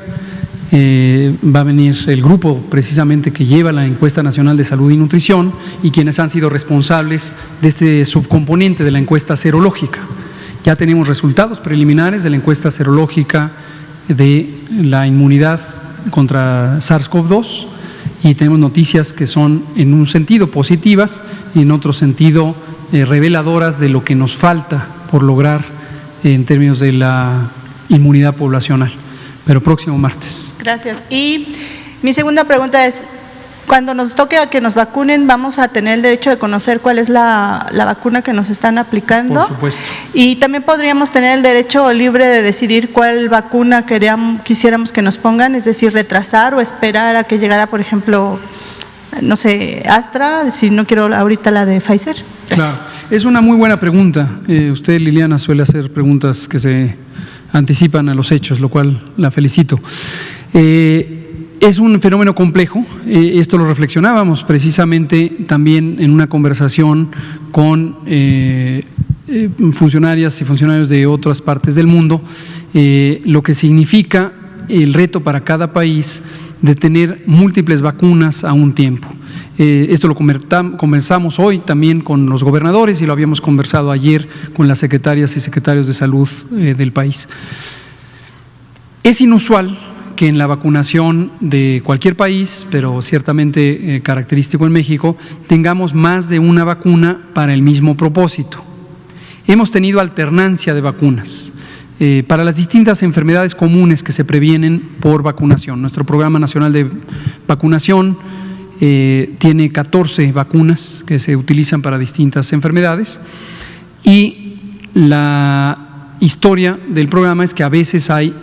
Va a venir el grupo precisamente que lleva la encuesta nacional de salud y nutrición y quienes han sido responsables de este subcomponente de la encuesta serológica. Ya tenemos resultados preliminares de la encuesta serológica de la inmunidad contra SARS-CoV-2 y tenemos noticias que son en un sentido positivas y en otro sentido reveladoras de lo que nos falta por lograr en términos de la inmunidad poblacional, pero próximo martes. Gracias. Y mi segunda pregunta es, cuando nos toque a que nos vacunen, ¿vamos a tener el derecho de conocer cuál es la vacuna que nos están aplicando? Por supuesto. Y también podríamos tener el derecho libre de decidir cuál vacuna quisiéramos que nos pongan, es decir, retrasar o esperar a que llegara, por ejemplo, no sé, Astra, si no quiero ahorita la de Pfizer. Gracias. Claro, es una muy buena pregunta. Usted, Liliana, suele hacer preguntas que se anticipan a los hechos, lo cual la felicito. Es un fenómeno complejo, esto lo reflexionábamos precisamente también en una conversación con funcionarias y funcionarios de otras partes del mundo, lo que significa el reto para cada país de tener múltiples vacunas a un tiempo. Esto lo conversamos hoy también con los gobernadores y lo habíamos conversado ayer con las secretarias y secretarios de salud del país. Es inusual que en la vacunación de cualquier país, pero ciertamente característico en México, tengamos más de una vacuna para el mismo propósito. Hemos tenido alternancia de vacunas para las distintas enfermedades comunes que se previenen por vacunación. Nuestro Programa Nacional de Vacunación tiene 14 vacunas que se utilizan para distintas enfermedades y la historia del programa es que a veces hay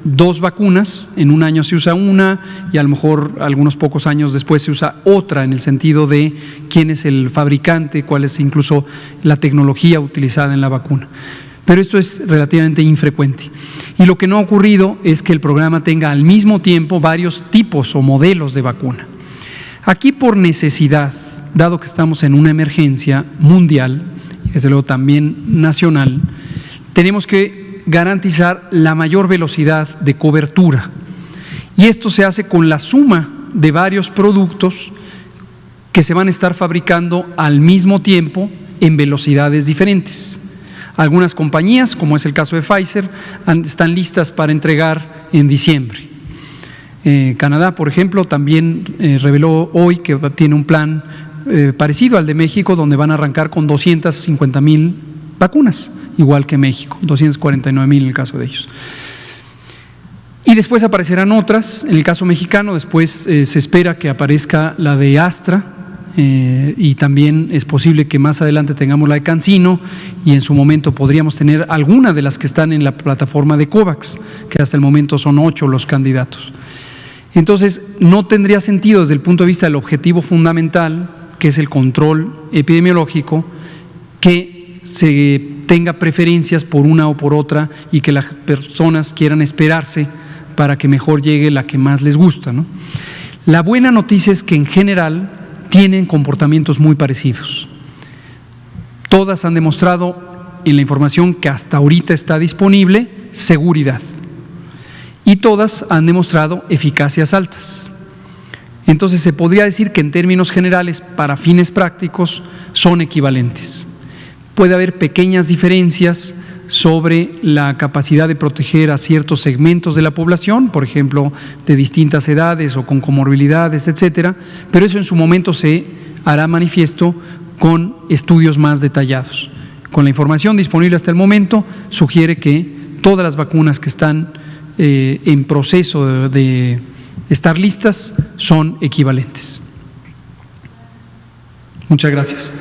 2 vacunas, en un año se usa una y a lo mejor algunos pocos años después se usa otra, en el sentido de quién es el fabricante, cuál es incluso la tecnología utilizada en la vacuna. Pero esto es relativamente infrecuente. Y lo que no ha ocurrido es que el programa tenga al mismo tiempo varios tipos o modelos de vacuna. Aquí por necesidad, dado que estamos en una emergencia mundial, y desde luego también nacional, tenemos que garantizar la mayor velocidad de cobertura. Y esto se hace con la suma de varios productos que se van a estar fabricando al mismo tiempo en velocidades diferentes. Algunas compañías, como es el caso de Pfizer, están listas para entregar en diciembre. Canadá, por ejemplo, también reveló hoy que tiene un plan parecido al de México, donde van a arrancar con 250,000 vacunas, igual que México, 249,000 en el caso de ellos. Y después aparecerán otras. En el caso mexicano, después se espera que aparezca la de Astra, y también es posible que más adelante tengamos la de CanSino, y en su momento podríamos tener alguna de las que están en la plataforma de COVAX, que hasta el momento son 8 los candidatos. Entonces, no tendría sentido desde el punto de vista del objetivo fundamental, que es el control epidemiológico, que se tenga preferencias por una o por otra y que las personas quieran esperarse para que mejor llegue la que más les gusta, ¿no? La buena noticia es que en general tienen comportamientos muy parecidos. Todas han demostrado en la información que hasta ahorita está disponible seguridad, y todas han demostrado eficacias altas. Entonces se podría decir que en términos generales, para fines prácticos, son equivalentes. Puede haber pequeñas diferencias sobre la capacidad de proteger a ciertos segmentos de la población, por ejemplo, de distintas edades o con comorbilidades, etcétera, pero eso en su momento se hará manifiesto con estudios más detallados. Con la información disponible hasta el momento, sugiere que todas las vacunas que están en proceso de estar listas son equivalentes. Muchas gracias.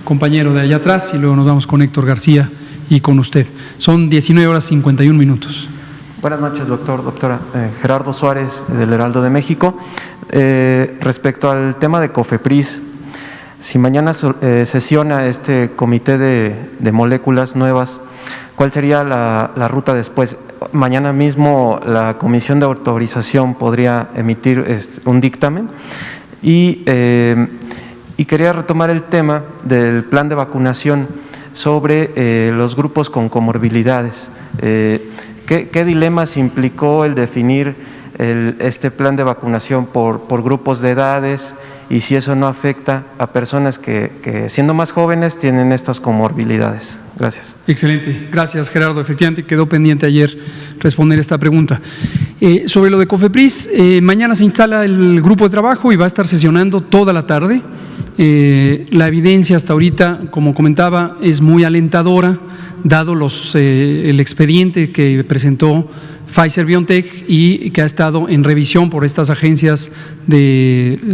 Compañero de allá atrás, y luego nos vamos con Héctor García y con usted. Son 19:51. Buenas noches, doctora. Gerardo Suárez, del Heraldo de México. Respecto al tema de COFEPRIS, si mañana sesiona este comité de moléculas nuevas, ¿cuál sería la ruta después? Mañana mismo la Comisión de Autorización podría emitir un dictamen, y quería retomar el tema del plan de vacunación sobre los grupos con comorbilidades. ¿Qué dilemas implicó el definir este plan de vacunación por grupos de edades, y si eso no afecta a personas que siendo más jóvenes tienen estas comorbilidades? Gracias. Excelente, gracias Gerardo. Efectivamente quedó pendiente ayer responder esta pregunta. Sobre lo de COFEPRIS, mañana se instala el grupo de trabajo y va a estar sesionando toda la tarde. La evidencia hasta ahorita, como comentaba, es muy alentadora, dado el expediente que presentó Pfizer-BioNTech y que ha estado en revisión por estas agencias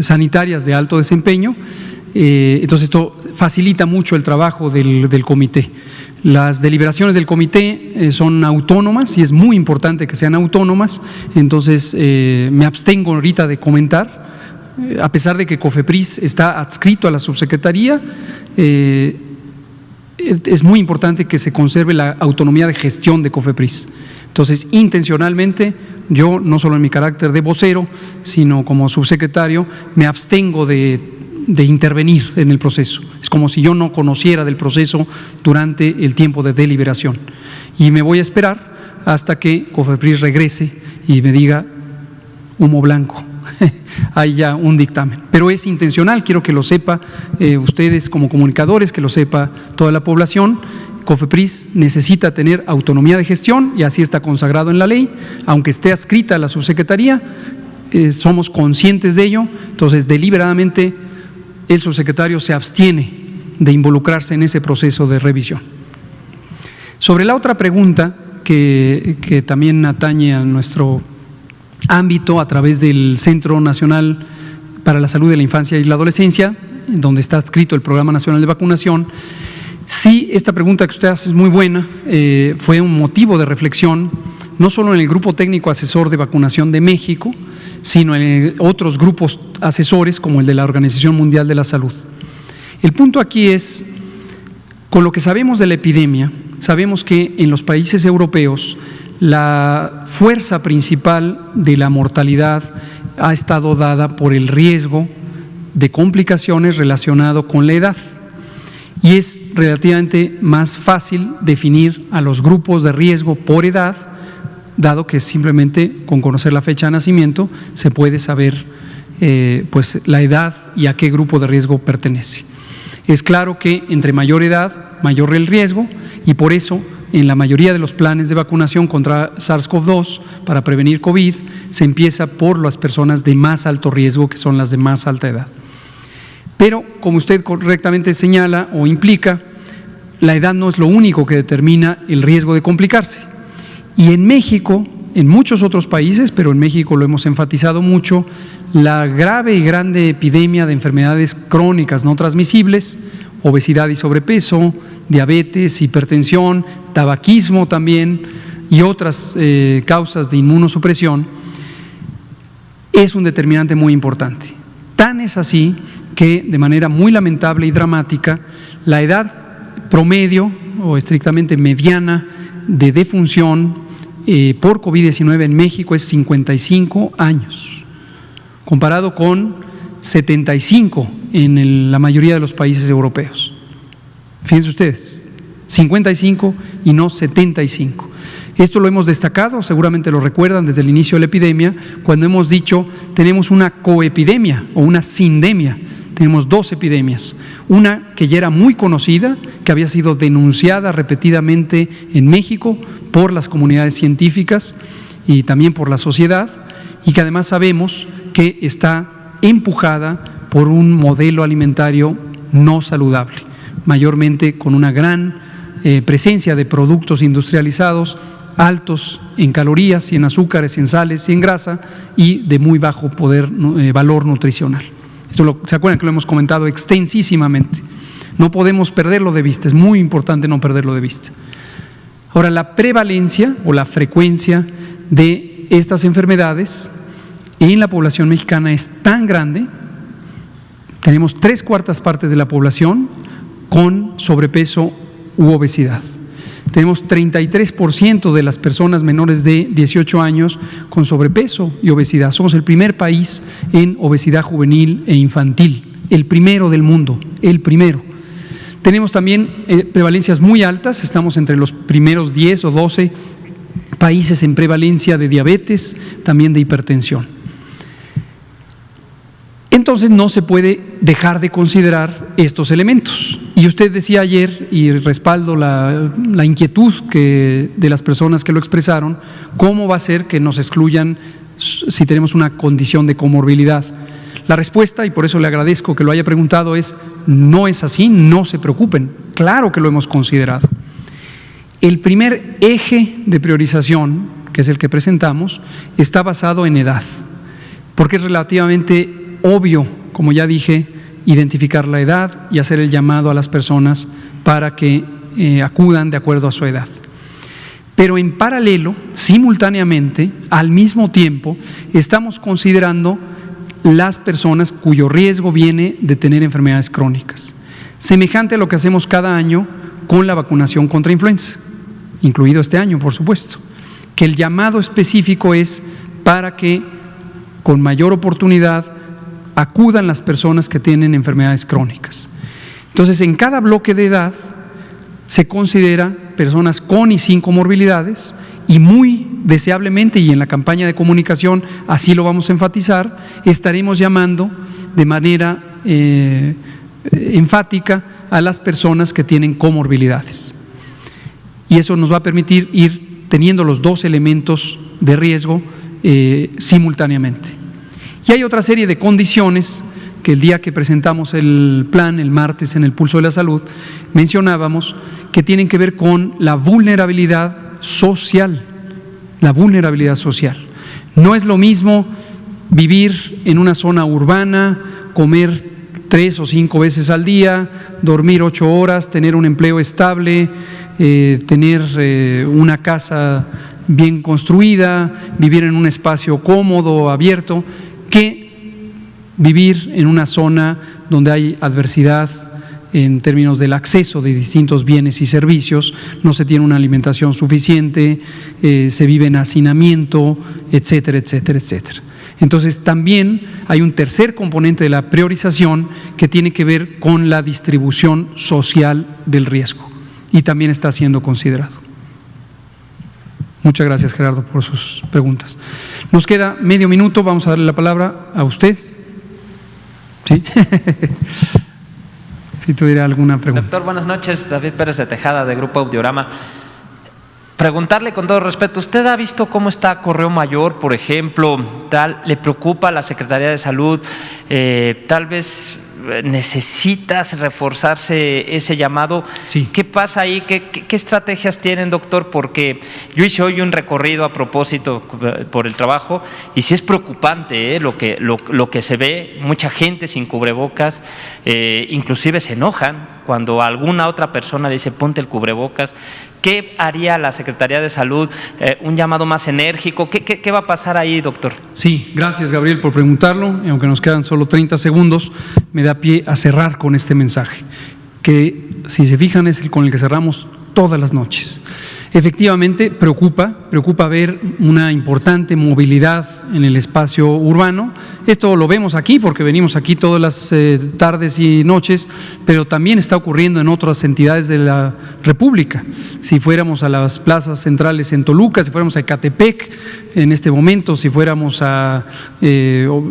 sanitarias de alto desempeño. Entonces esto facilita mucho el trabajo del comité. Las deliberaciones del comité son autónomas, y es muy importante que sean autónomas. Entonces me abstengo ahorita de comentar, a pesar de que COFEPRIS está adscrito a la subsecretaría. Es muy importante que se conserve la autonomía de gestión de COFEPRIS. Entonces, intencionalmente, yo, no solo en mi carácter de vocero, sino como subsecretario, me abstengo de intervenir en el proceso. Es como si yo no conociera del proceso durante el tiempo de deliberación. Y me voy a esperar hasta que COFEPRIS regrese y me diga humo blanco. Hay ya un dictamen, pero es intencional, quiero que lo sepa ustedes como comunicadores, que lo sepa toda la población. COFEPRIS necesita tener autonomía de gestión, y así está consagrado en la ley, aunque esté adscrita a la subsecretaría. Somos conscientes de ello. Entonces, deliberadamente el subsecretario se abstiene de involucrarse en ese proceso de revisión. Sobre la otra pregunta que también atañe a nuestro ámbito a través del Centro Nacional para la Salud de la Infancia y la Adolescencia, donde está adscrito el Programa Nacional de Vacunación, sí, esta pregunta que usted hace es muy buena. Fue un motivo de reflexión, no solo en el Grupo Técnico Asesor de Vacunación de México, sino en otros grupos asesores como el de la Organización Mundial de la Salud. El punto aquí es, con lo que sabemos de la epidemia, sabemos que en los países europeos la fuerza principal de la mortalidad ha estado dada por el riesgo de complicaciones relacionado con la edad, y es relativamente más fácil definir a los grupos de riesgo por edad, dado que simplemente con conocer la fecha de nacimiento se puede saber pues la edad y a qué grupo de riesgo pertenece. Es claro que entre mayor edad, mayor el riesgo, y por eso en la mayoría de los planes de vacunación contra SARS-CoV-2 para prevenir COVID se empieza por las personas de más alto riesgo, que son las de más alta edad. Pero, como usted correctamente señala o implica, la edad no es lo único que determina el riesgo de complicarse. Y en México, en muchos otros países, pero en México lo hemos enfatizado mucho, la grave y grande epidemia de enfermedades crónicas no transmisibles, obesidad y sobrepeso, diabetes, hipertensión, tabaquismo también y otras causas de inmunosupresión, es un determinante muy importante. Tan es así que, de manera muy lamentable y dramática, la edad promedio o estrictamente mediana de defunción por COVID-19 en México es 55 años, comparado con 75 en la mayoría de los países europeos. Fíjense ustedes, 55 y no 75. Esto lo hemos destacado, seguramente lo recuerdan desde el inicio de la epidemia, cuando hemos dicho tenemos una coepidemia o una sindemia. Tenemos dos epidemias, una que ya era muy conocida, que había sido denunciada repetidamente en México por las comunidades científicas y también por la sociedad, y que además sabemos que está empujada por un modelo alimentario no saludable, mayormente con una gran presencia de productos industrializados altos en calorías y en azúcares, en sales y en grasa y de muy bajo valor nutricional. Esto ¿se acuerdan que lo hemos comentado extensísimamente? No podemos perderlo de vista, es muy importante no perderlo de vista. Ahora, la prevalencia o la frecuencia de estas enfermedades en la población mexicana es tan grande, tenemos 3/4 partes de la población con sobrepeso u obesidad. Tenemos 33% de las personas menores de 18 años con sobrepeso y obesidad. Somos el primer país en obesidad juvenil e infantil, el primero del mundo, el primero. Tenemos también prevalencias muy altas, estamos entre los primeros 10 o 12 países en prevalencia de diabetes, también de hipertensión. Entonces no se puede dejar de considerar estos elementos. Y usted decía ayer, y respaldo la inquietud de las personas que lo expresaron, ¿cómo va a ser que nos excluyan si tenemos una condición de comorbilidad? La respuesta, y por eso le agradezco que lo haya preguntado, es no es así, no se preocupen, claro que lo hemos considerado. El primer eje de priorización, que es el que presentamos, está basado en edad, porque es relativamente obvio, como ya dije, identificar la edad y hacer el llamado a las personas para que acudan de acuerdo a su edad. Pero en paralelo, simultáneamente, al mismo tiempo, estamos considerando las personas cuyo riesgo viene de tener enfermedades crónicas, semejante a lo que hacemos cada año con la vacunación contra influenza, incluido este año, por supuesto, que el llamado específico es para que con mayor oportunidad acudan las personas que tienen enfermedades crónicas. Entonces, en cada bloque de edad se considera personas con y sin comorbilidades y muy deseablemente, y en la campaña de comunicación así lo vamos a enfatizar, estaremos llamando de manera enfática a las personas que tienen comorbilidades. Y eso nos va a permitir ir teniendo los dos elementos de riesgo simultáneamente. Y hay otra serie de condiciones que el día que presentamos el plan, el martes en el Pulso de la Salud, mencionábamos que tienen que ver con la vulnerabilidad social. La vulnerabilidad social. No es lo mismo vivir en una zona urbana, comer 3 o 5 veces al día, dormir 8 horas, tener un empleo estable, tener una casa bien construida, vivir en un espacio cómodo, abierto, que vivir en una zona donde hay adversidad en términos del acceso de distintos bienes y servicios, no se tiene una alimentación suficiente, se vive en hacinamiento, etcétera, etcétera, etcétera. Entonces también hay un tercer componente de la priorización que tiene que ver con la distribución social del riesgo y también está siendo considerado. Muchas gracias, Gerardo, por sus preguntas. Nos queda medio minuto, vamos a darle la palabra a usted. ¿Sí? Si tuviera alguna pregunta. Doctor, buenas noches. David Pérez de Tejada, de Grupo Audiorama. Preguntarle con todo respeto, ¿usted ha visto cómo está Correo Mayor, por ejemplo? ¿Le preocupa a la Secretaría de Salud? Tal vez necesitas reforzarse ese llamado. Sí. ¿Qué pasa ahí? ¿Qué estrategias tienen, doctor? Porque yo hice hoy un recorrido a propósito por el trabajo y sí es preocupante lo que se ve, mucha gente sin cubrebocas, inclusive se enojan cuando alguna otra persona le dice ponte el cubrebocas. ¿Qué haría la Secretaría de Salud? ¿Un llamado más enérgico? ¿Qué va a pasar ahí, doctor? Sí, gracias, Gabriel, por preguntarlo. Y aunque nos quedan solo 30 segundos, me da pie a cerrar con este mensaje, que si se fijan es el con el que cerramos todas las noches. Efectivamente, preocupa ver una importante movilidad en el espacio urbano. Esto lo vemos aquí porque venimos aquí todas las tardes y noches, pero también está ocurriendo en otras entidades de la República. Si fuéramos a las plazas centrales en Toluca, si fuéramos a Ecatepec en este momento, si fuéramos a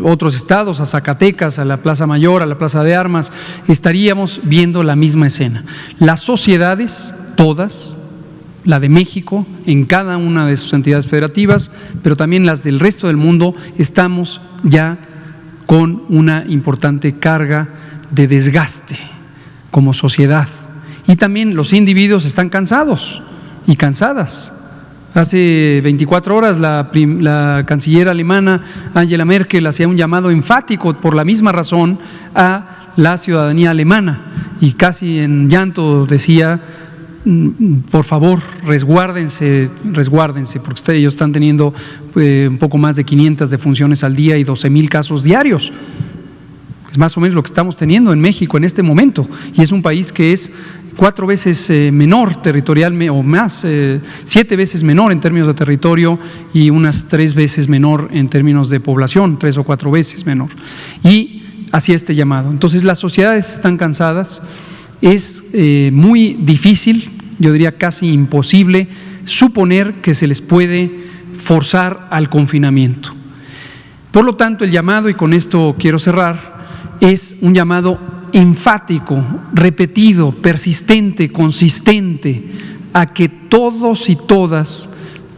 otros estados, a Zacatecas, a la Plaza Mayor, a la Plaza de Armas, estaríamos viendo la misma escena. Las sociedades, todas, la de México, en cada una de sus entidades federativas, pero también las del resto del mundo, estamos ya con una importante carga de desgaste como sociedad. Y también los individuos están cansados y cansadas. Hace 24 horas la canciller alemana Angela Merkel hacía un llamado enfático por la misma razón a la ciudadanía alemana y casi en llanto decía: por favor, resguárdense, porque ellos están teniendo un poco más de 500 defunciones al día y 12,000 casos diarios. Es más o menos lo que estamos teniendo en México en este momento, y es un país que es 4 veces menor territorialmente, o más, 7 veces menor en términos de territorio y unas 3 veces menor en términos de población, 3 o 4 veces menor. Y hacía este llamado. Entonces las sociedades están cansadas. Es muy difícil, yo diría casi imposible, suponer que se les puede forzar al confinamiento. Por lo tanto, el llamado, y con esto quiero cerrar, es un llamado enfático, repetido, persistente, consistente, a que todos y todas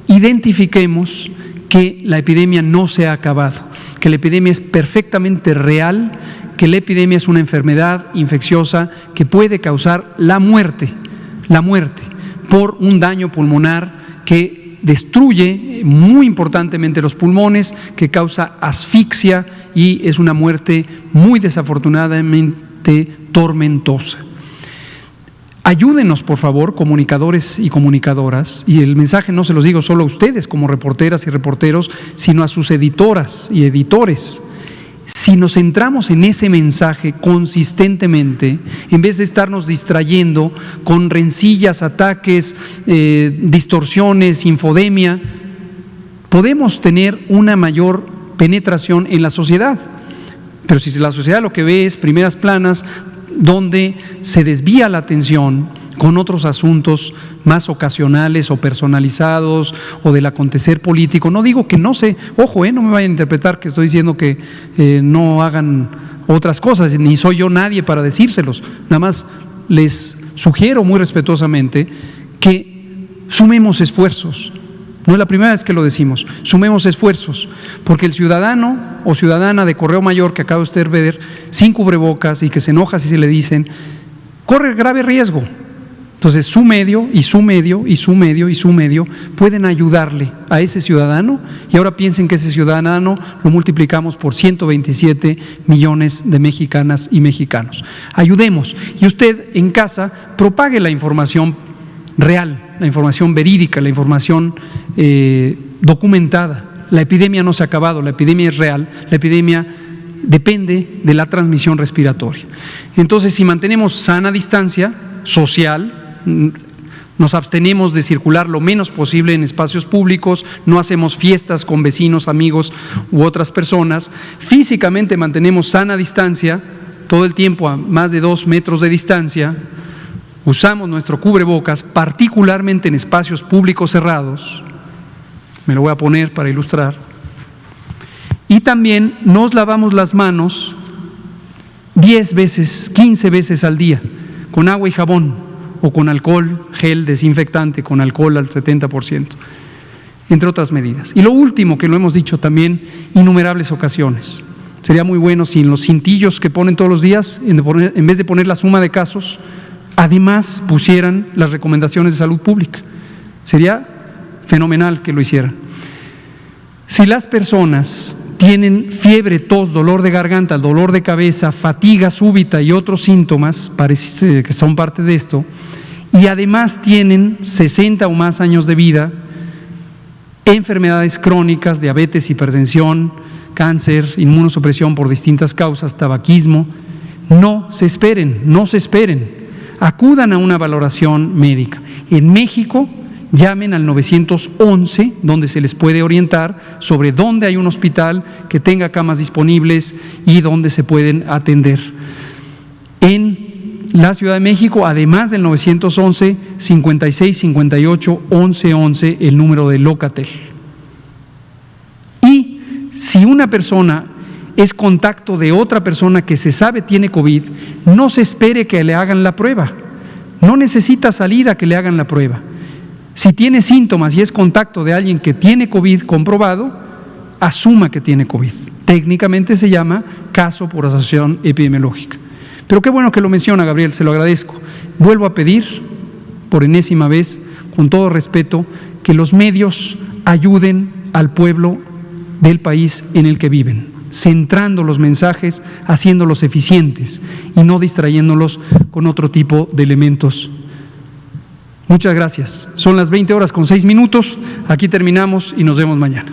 identifiquemos que la epidemia no se ha acabado, que la epidemia es perfectamente real, que la epidemia es una enfermedad infecciosa que puede causar la muerte por un daño pulmonar que destruye muy importantemente los pulmones, que causa asfixia y es una muerte muy desafortunadamente tormentosa. Ayúdenos, por favor, comunicadores y comunicadoras, y el mensaje no se los digo solo a ustedes como reporteras y reporteros, sino a sus editoras y editores. Si nos centramos en ese mensaje consistentemente, en vez de estarnos distrayendo con rencillas, ataques, distorsiones, infodemia, podemos tener una mayor penetración en la sociedad. Pero si la sociedad lo que ve es primeras planas donde se desvía la atención con otros asuntos más ocasionales o personalizados o del acontecer político. No digo que no se, ojo, no me vayan a interpretar que estoy diciendo que no hagan otras cosas, ni soy yo nadie para decírselos, nada más les sugiero muy respetuosamente que sumemos esfuerzos. No es la primera vez que lo decimos, sumemos esfuerzos, porque el ciudadano o ciudadana de Correo Mayor que acaba usted de ver, sin cubrebocas y que se enoja si se le dicen, corre grave riesgo. Entonces su medio y su medio y su medio y su medio pueden ayudarle a ese ciudadano, y ahora piensen que ese ciudadano lo multiplicamos por 127 millones de mexicanas y mexicanos. Ayudemos, y usted en casa propague la información real, la información verídica, la información documentada. La epidemia no se ha acabado, la epidemia es real, la epidemia depende de la transmisión respiratoria. Entonces, si mantenemos sana distancia social, nos abstenemos de circular lo menos posible en espacios públicos, no hacemos fiestas con vecinos, amigos u otras personas, físicamente mantenemos sana distancia todo el tiempo a más de 2 metros de distancia, usamos nuestro cubrebocas, particularmente en espacios públicos cerrados, me lo voy a poner para ilustrar, y también nos lavamos las manos 10 veces, 15 veces al día, con agua y jabón, o con alcohol, gel desinfectante, con alcohol al 70%, entre otras medidas. Y lo último, que lo hemos dicho también innumerables ocasiones, sería muy bueno si en los cintillos que ponen todos los días, en vez de poner la suma de casos, además pusieran las recomendaciones de salud pública. Sería fenomenal que lo hicieran. Si las personas tienen fiebre, tos, dolor de garganta, dolor de cabeza, fatiga súbita y otros síntomas que son parte de esto, y además tienen 60 o más años de vida, enfermedades crónicas, diabetes, hipertensión, cáncer, inmunosupresión por distintas causas, tabaquismo, no se esperen, acudan a una valoración médica. En México, llamen al 911, donde se les puede orientar sobre dónde hay un hospital que tenga camas disponibles y dónde se pueden atender. En la Ciudad de México, además del 911, 56 58 11 11, el número de Locatel. Y si una persona es contacto de otra persona que se sabe tiene COVID, no se espere que le hagan la prueba. No necesita salir a que le hagan la prueba. Si tiene síntomas y es contacto de alguien que tiene COVID comprobado, asuma que tiene COVID. Técnicamente se llama caso por asociación epidemiológica. Pero qué bueno que lo menciona, Gabriel, se lo agradezco. Vuelvo a pedir, por enésima vez, con todo respeto, que los medios ayuden al pueblo del país en el que viven, centrando los mensajes, haciéndolos eficientes y no distrayéndolos con otro tipo de elementos. Muchas gracias. Son las 20:06. Aquí terminamos y nos vemos mañana.